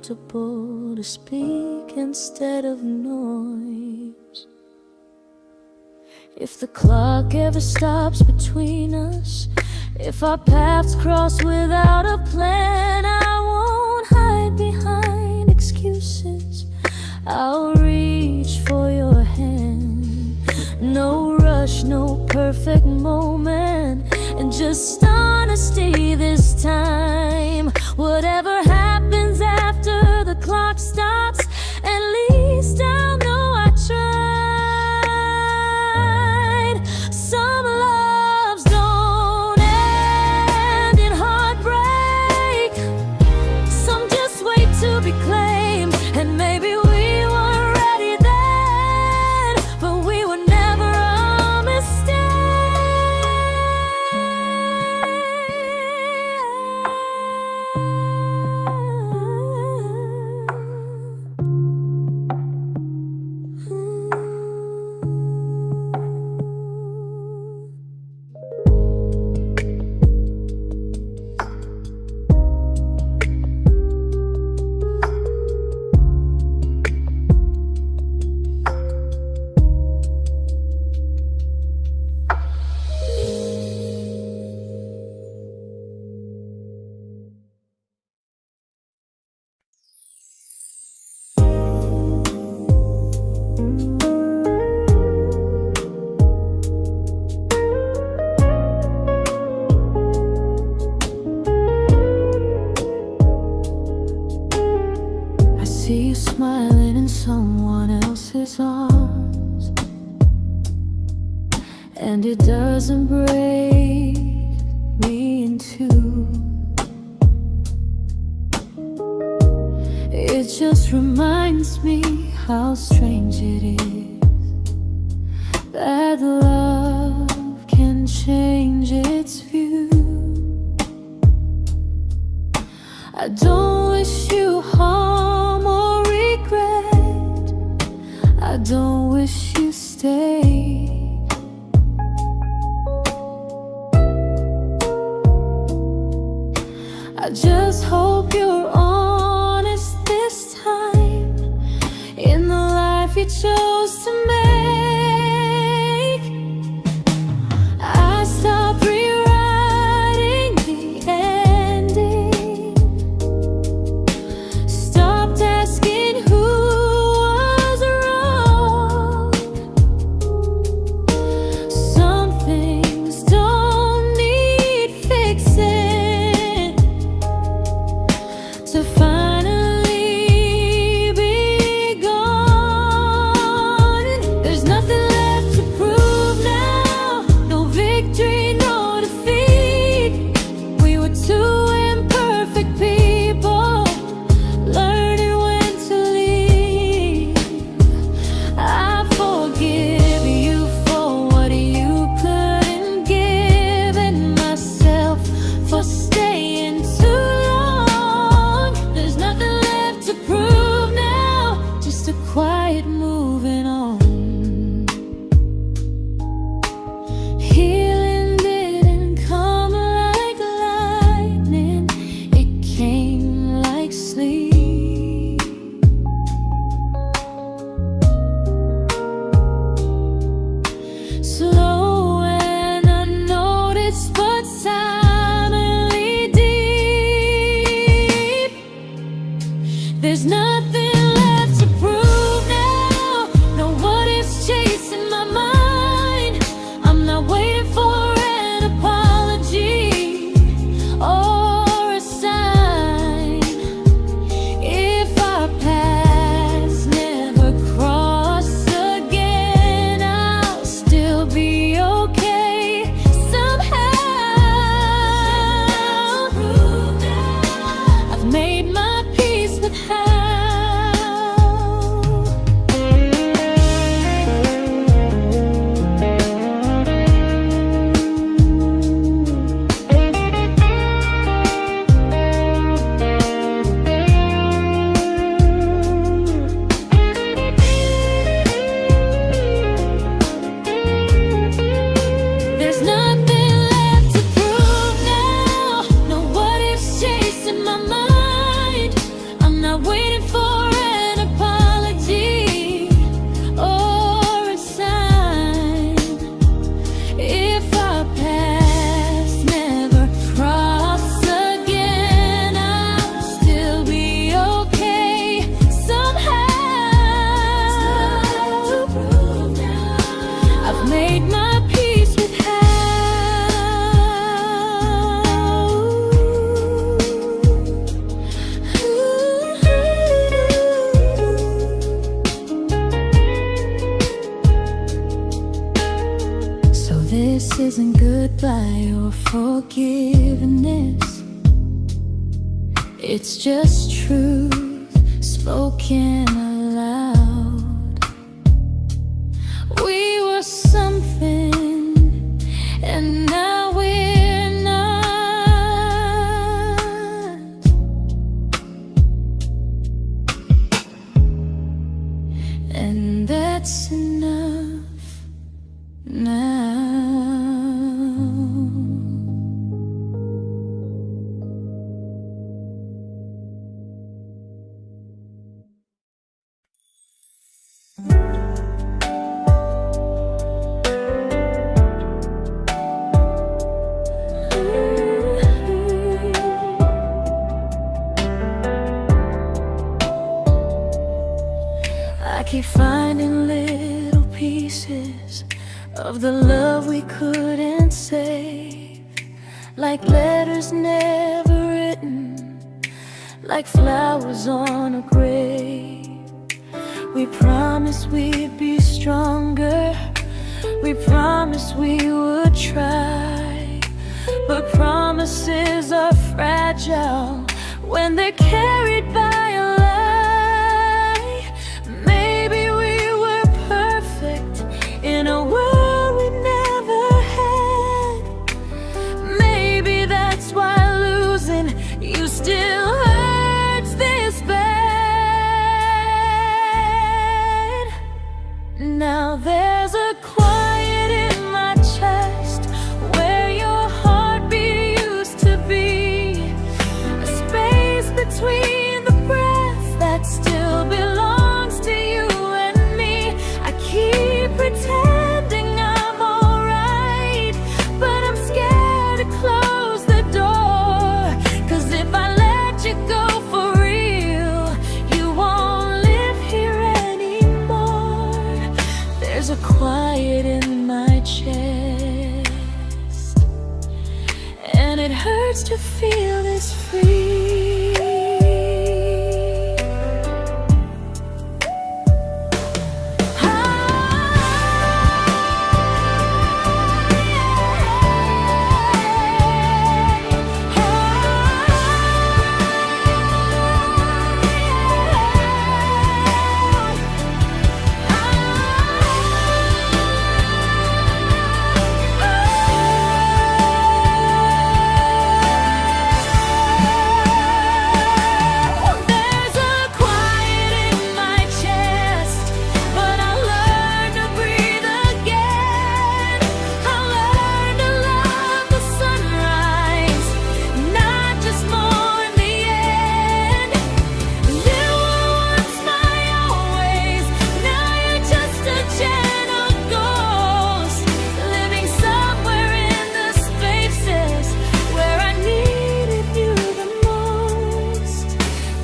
comfortable to speak instead of noise. If the clock ever stops between us, if our paths cross without a plan, I won't hide behind excuses. I'll reach for your hand. No rush, no perfect moment, and just honesty this time. Whatever happens after the clock stops, at least I'll know I tried. Some loves don't end in heartbreak, some just wait to be claimed. And maybe we weren't ready then, but we were never a mistake. I see you smiling in someone else's arms, and it doesn't break me in two. It just reminds me how strange it is that love can change its view. I don't wish you harm or regret, I don't wish you stay. I just hope you're honest this time in the life you chose to make. I stopped rewriting the ending, stopped asking who was wrong. I've made my peace with how. So this isn't goodbye or forgiveness. It's just truth spoken aloud. We were something, and now we're not. And that's enough now. I keep finding little pieces of the love we couldn't save, like letters never written, like flowers on a grave. We promised we'd be stronger, we promised we would try, but promises are fragile when they're carried by a lie. Maybe we were perfect in a world we never had. Maybe that's why losing you still hurts this bad. Now there's a quiet in my chest where your heartbeat used to be, a space between the breaths that still belongs to you and me. I keep pretending I'm alright, but I'm scared to close the door. 'Cause if I let you go for real, you won't live here anymore. There's a quiet in my chest, and it hurts to feel this free.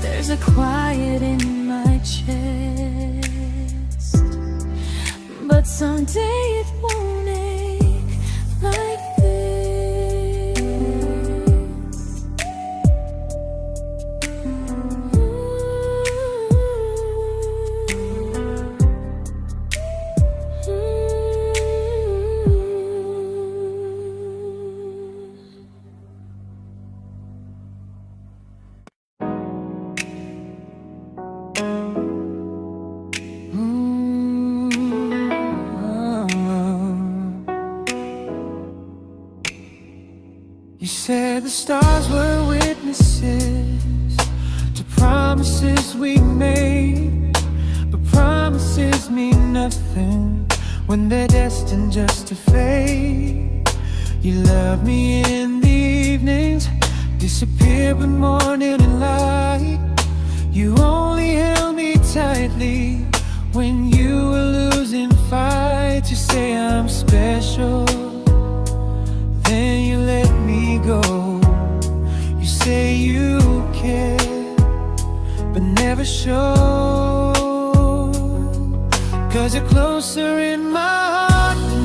There's a quiet in my chest, but someday it won't ache like this. You said the stars were witnesses to promises we made, but promises mean nothing when they're destined just to fade. You love me in the evenings, disappear when morning and light. You only held me tightly when you were losing fights. You say I'm special, then you let me go. You say you care, but never show. 'Cause you're closer in my heart than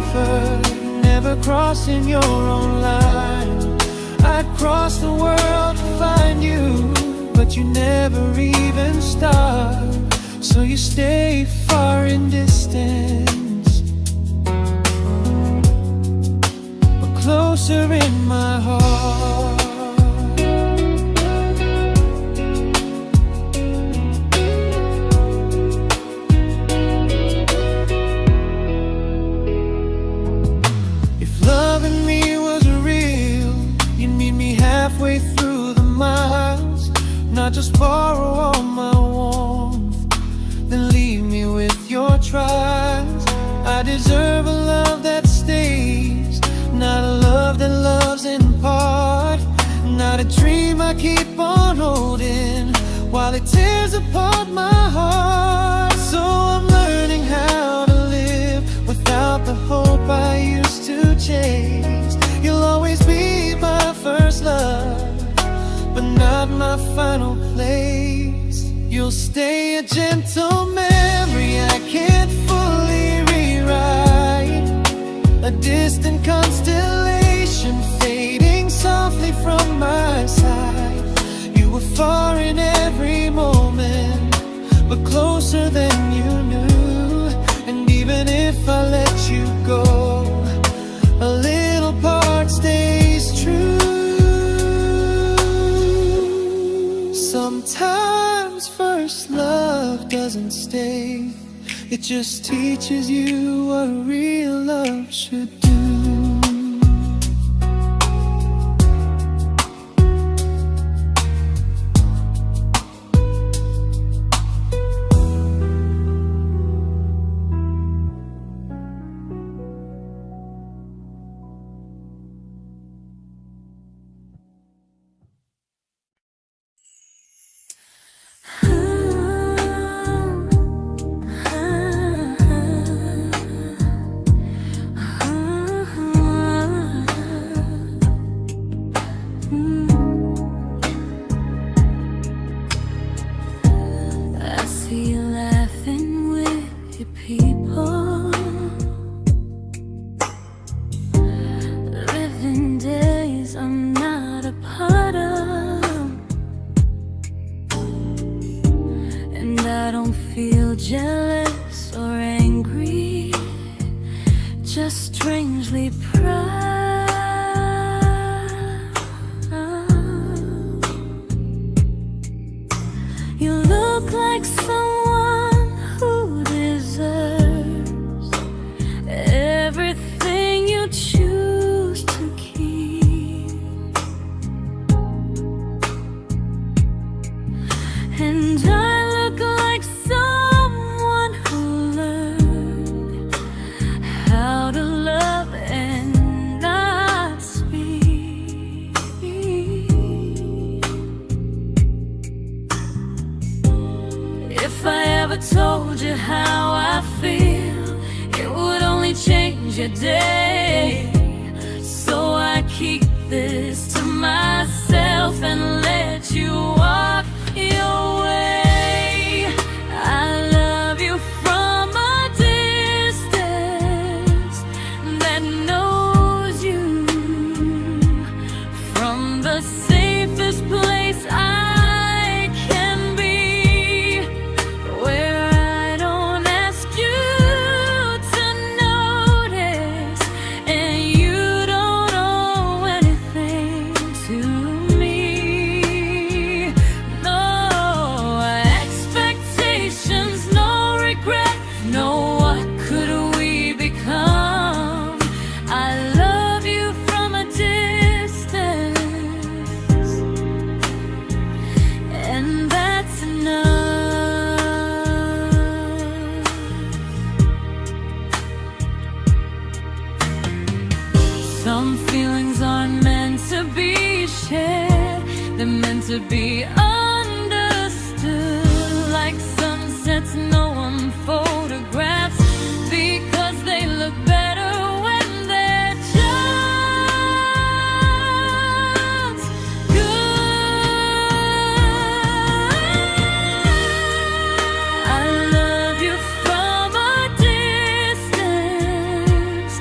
prefer never crossing your own line. I'd cross the world to find you, but you never even start. So you stay far in distance, but closer in my heart. Halfway through the miles, not just borrow all my warmth, then leave me with your trials. I deserve a love that stays, not a love that loves in part, not a dream I keep on holding while it tears apart my heart. So I'm learning how to live without the hope I used to chase. You'll always be my first love, but not my final place. You'll stay a gentle memory I can't fully rewrite, a distant constellation fading softly from my side. You were far in every moment, but closer than you knew. And even if I let you go, a little part stays true. Sometimes first love doesn't stay, it just teaches you what real love should do. Jealous or angry, just strangely proud. You look like someone who deserves everything you choose to keep. And I look like someone who learned how to love and not speak. If I ever told you how I feel, it would only change your day. So I keep this to myself and let you walk your way. I love you from a distance that knows you, from the safest place I can be, where I don't ask you to notice and you don't owe anything to me. No expectations, no regret, no what could we become. I love you from a distance, and that's enough. Some feelings aren't meant to be shared, they're meant to be understood, like sunsets no one photographs, because they look better when they're just good. I love you from a distance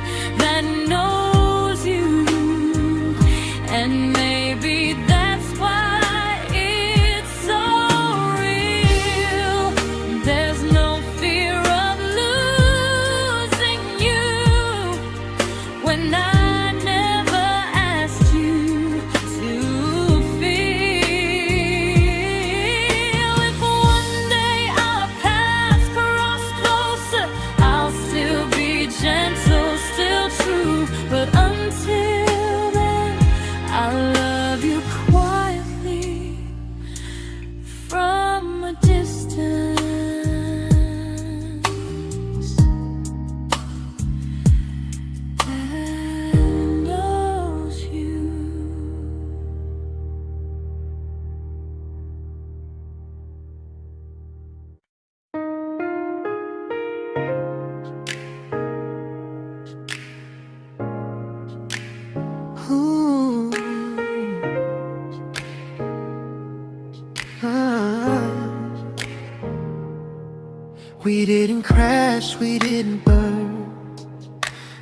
didn't crash, we didn't burn.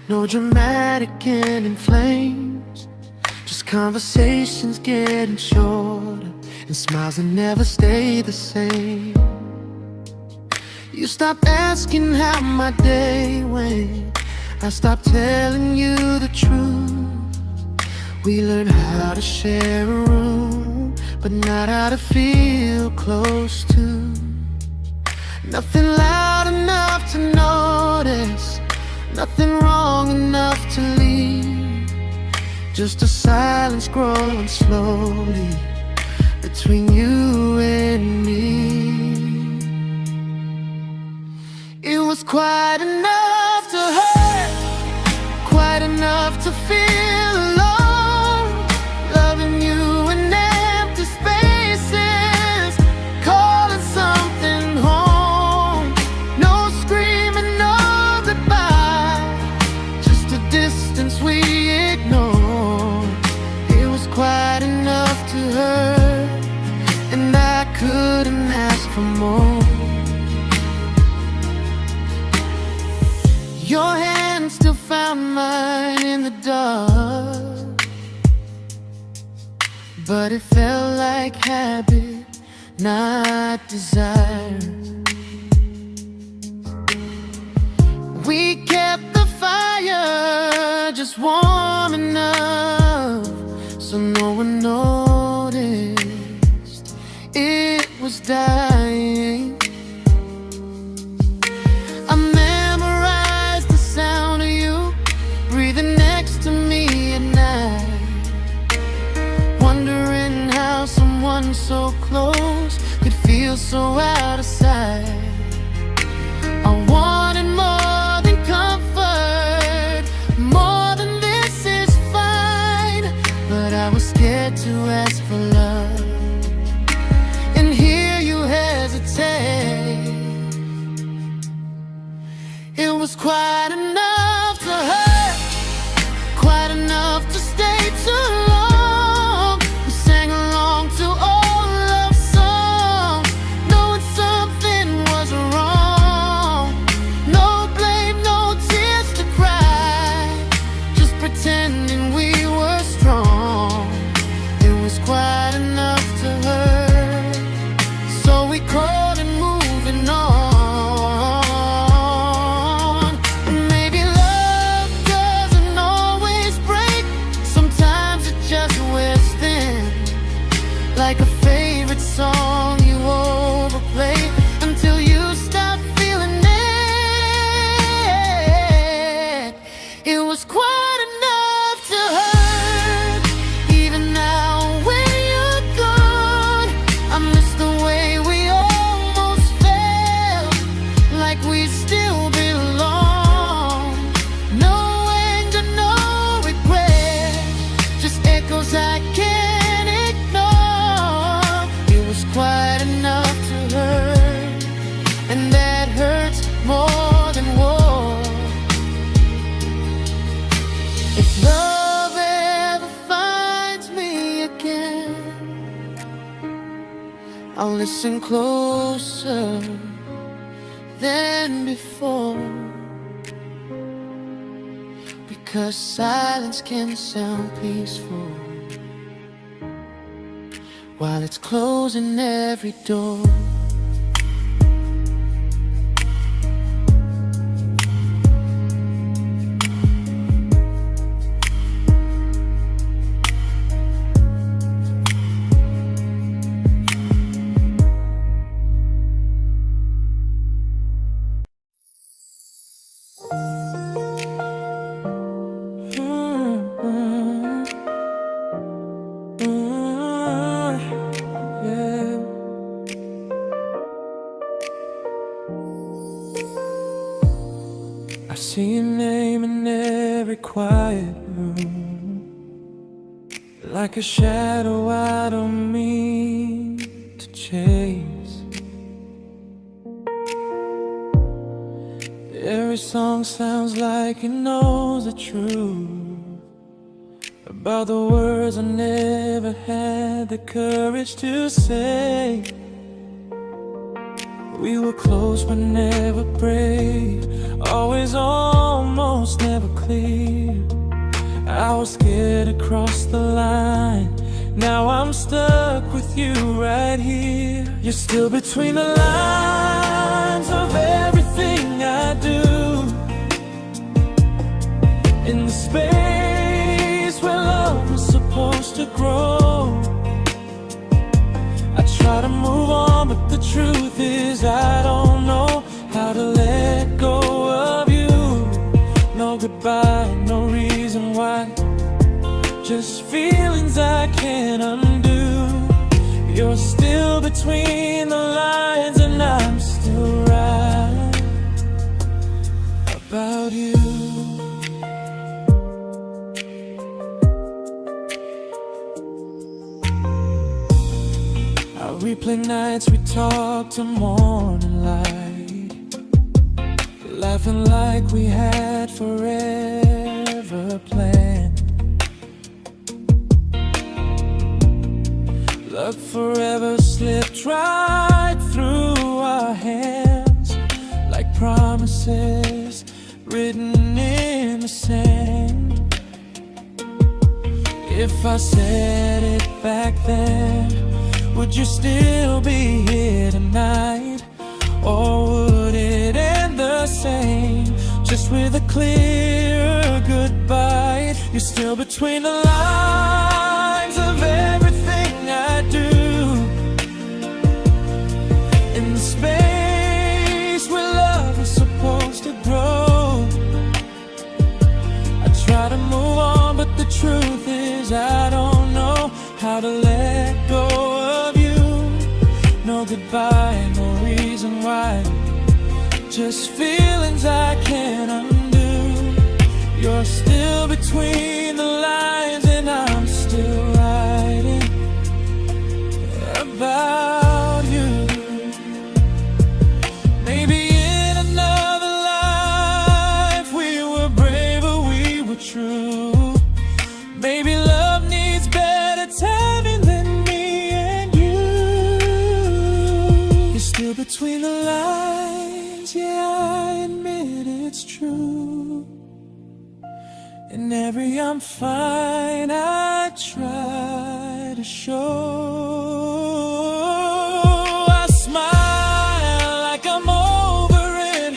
No dramatic ending flames, just conversations getting shorter, and smiles that never stay the same. You stopped asking how my day went, I stopped telling you the truth. We learned how to share a room, but not how to feel close to. Nothing loud enough to notice, nothing wrong enough to leave. Just a silence growing slowly between you and me. It was quite enough to hurt, quite enough to feel alone. Loving you in empty spaces, calling something home. No screaming, no goodbye, just a distance we ignored. It was quite enough to hurt, and I couldn't ask for more. Your hand still found mine in the dark, but it felt like habit, not desire. We kept the fire just warm enough so no one noticed it was dying. I memorized the sound of you breathing next to me at night, wondering how someone so close could feel so out of sight. I wanted more than comfort, more than this is fine, but I was scared to ask for love, and here you hesitate. It was quite enough to hurt, quite enough to stay too long. We sang along to old love songs, knowing something was wrong. No blame, no tears to cry, just pretending we were strong. It was quite enough to hurt, so we crawled and moving on. Maybe love doesn't always break, sometimes it just wears thin, like a favorite song you overplay until you stop feeling it. It was quite enough to hurt, even now when you're gone. I miss the way we almost felt, like we still belong. No anger, no regret, just echoes I can't ignore. It was quite enough to hurt, and that hurts more than war. If love ever finds me again, I'll listen closer than before, because silence can sound peaceful while it's closing every door. I see your name in every quiet room, like a shadow I don't mean to chase. Every song sounds like it knows the truth about the words I never had the courage to say. We were close but never brave, always almost, never clear. I was scared to cross the line. Now I'm stuck with you right here. You're still between the lines of everything I do, in the space where love was supposed to grow. I try to move on, but the truth is I don't know how to let go of you. No goodbye, no reason why, just feelings I can't undo. You're still between the lines and I'm still right about you. I replay nights we talk to morning light, laughing like we had forever planned. Luck forever slipped right through our hands, like promises written in the sand. If I said it back then, would you still be here tonight? Or would it end the same, just with a clear goodbye? You're still between the lines of everything I do, in the space where love is supposed to grow. I try to move on, but the truth is I don't know how to let go of you. No goodbye, no reason why, just feelings I can't undo. You're still between the lines and I'm still writing about you. Maybe in another life we were braver, we were true. Maybe love needs better timing than me and you. You're still between the lines, yeah, I admit it's true. In every I'm fine I try to show. I smile like I'm over it,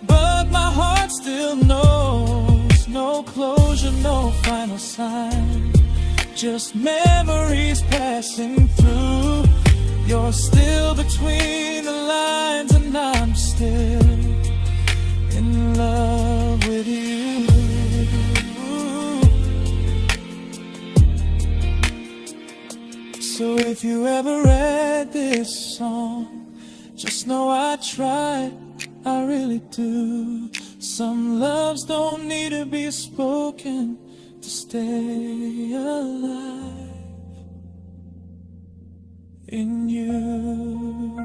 but my heart still knows. No closure, no final sign, just memories passing through. You're still between the lines and I'm still in love with you. So if you ever read this song, just know I tried, I really do. Some loves don't need to be spoken to stay alive in you.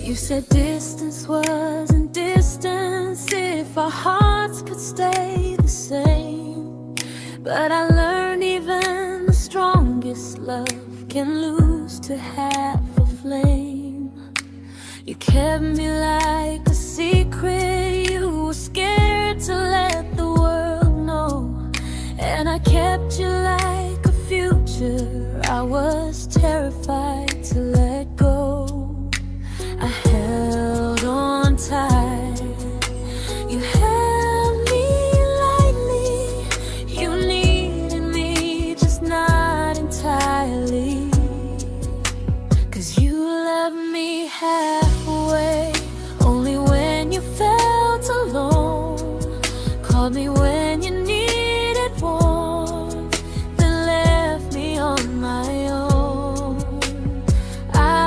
You said distance wasn't distance if our hearts could stay the same. But I learned even the strongest love can lose to half a flame. You kept me like a secret, you were scared to let the world know. And I kept you like a future, I was terrified to let go. I held on tight, you held me lightly. You needed me, just not entirely. 'Cause you loved me halfway, only when you felt alone. Called me when you needed warmth, then left me on my own. I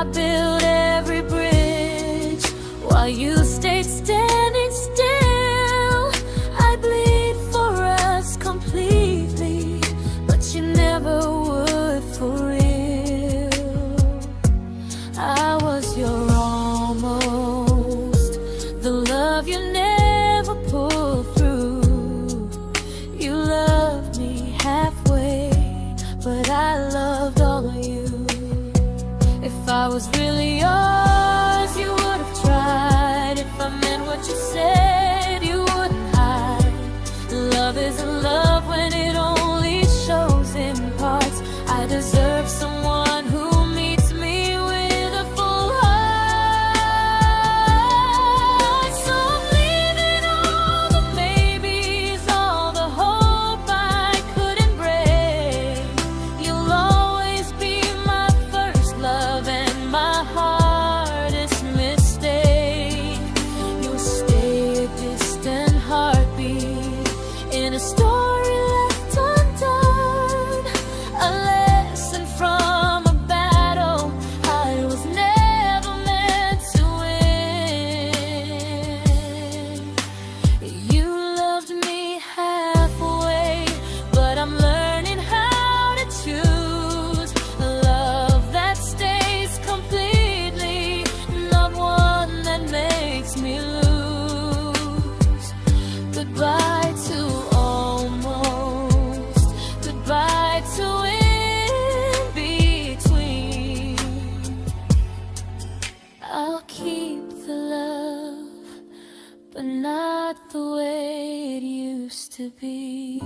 keep the love, but not the way it used to be.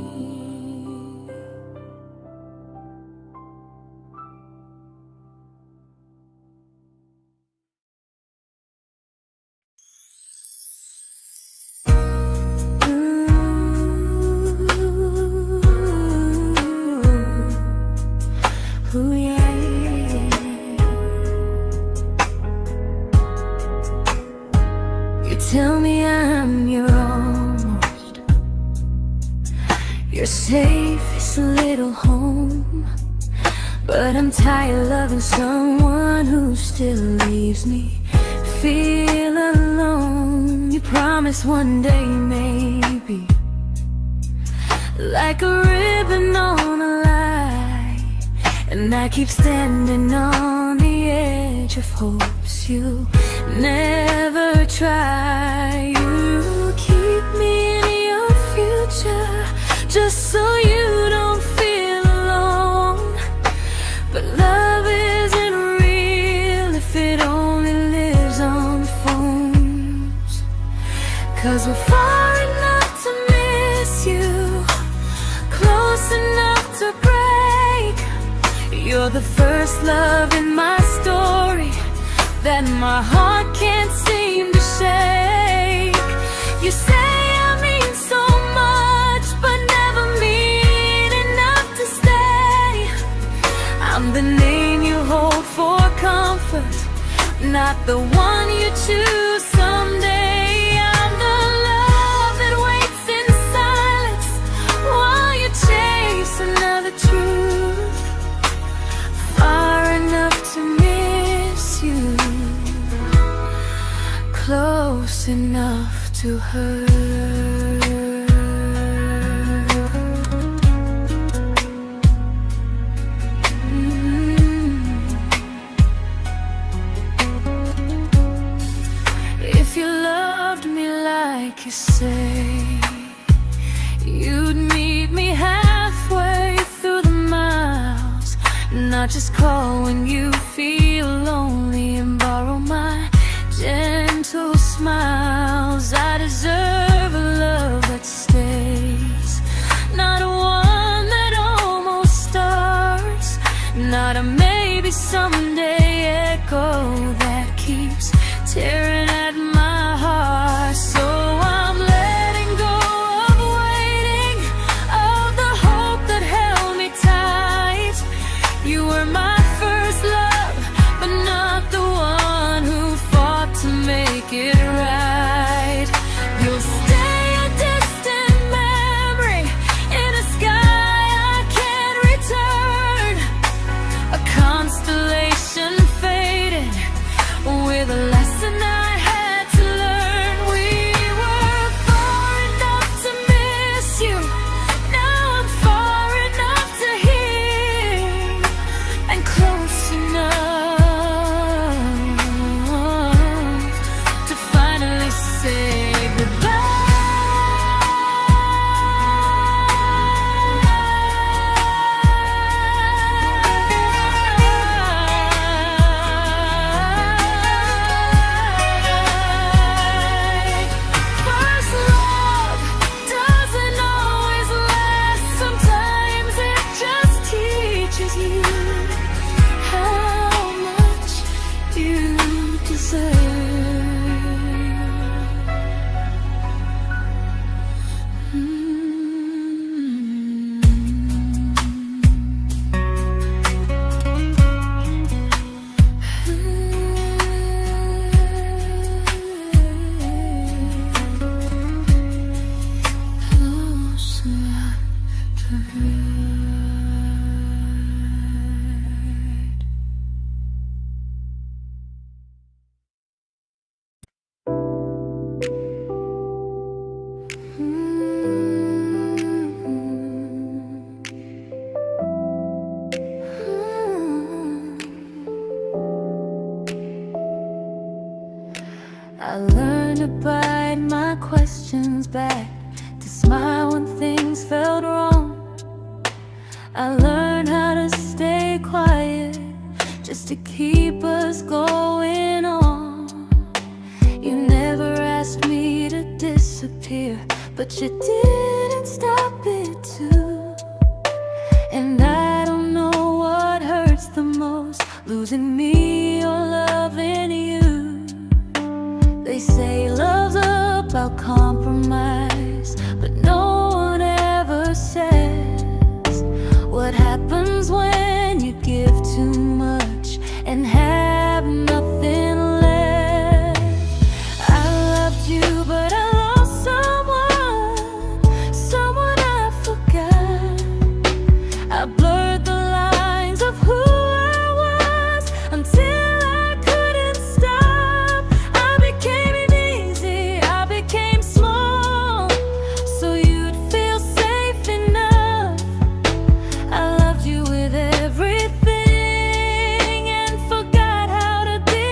Ooh, yeah, yeah. You tell me I'm your almost, your safest little home, but I'm tired loving someone who still leaves me feel alone. You promise one day maybe, like a ribbon on a line, and I keep standing on the edge of hopes you never try. You keep me in your future just so you don't feel alone. But love isn't real if it only lives on phones. 'Cause we're far enough to miss you, close enough to break. You're the first love in my story that my heart can't seem to shake. You say I mean so much, but never mean enough to stay. I'm the name you hold for comfort, not the one you choose someday. I'm the love that waits in silence while you chase another truth. Far enough to miss you, close enough to hurt. If you loved me like you say, you'd meet me halfway through the miles, not just call when you feel lonely and borrow my gentle smiles. I deserve a love that stays, not a one that almost starts, not a maybe someday echo that keeps tearing at my heart. So I'm letting go of waiting, of the hope that held me tight. You were my first love, but not the one who fought to make it right. You'll stay a distant memory in a sky I can't return, a constellation faded with a lesson I had to learn. We were far enough to miss you, now I'm far enough to hear, and close enough to finally say first love doesn't always last. Sometimes it just teaches you how much you deserve. Close enough to hurt. I learned to bite my questions back, to smile when things felt wrong. I learned how to stay quiet just to keep us going on. disappear, but you didn't stop it too. And I don't know what hurts the most, losing me or loving you. They say love's about compromise, but no one ever says what happens when you give too much and have nothing left. I loved you, but I lost someone I forgot. I blurred the lines of who I was until I couldn't stop. I became easy, I became small, so you'd feel safe enough. I loved you with everything and forgot how to be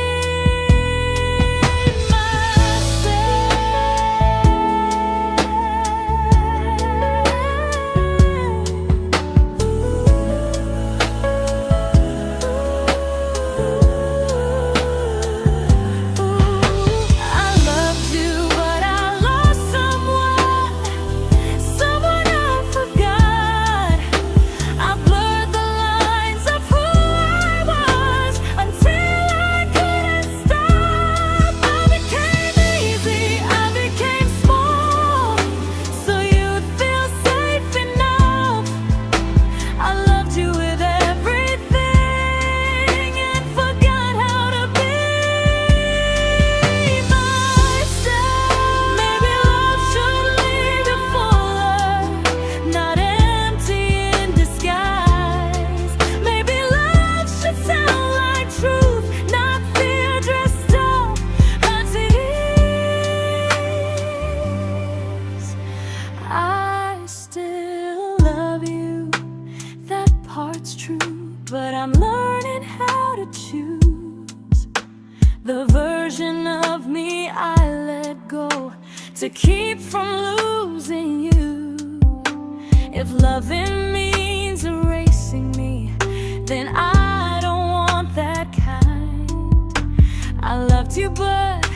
but I'm learning how to choose the version of me I let go to keep from losing you. If loving means erasing me, then I don't want that kind. I loved you, but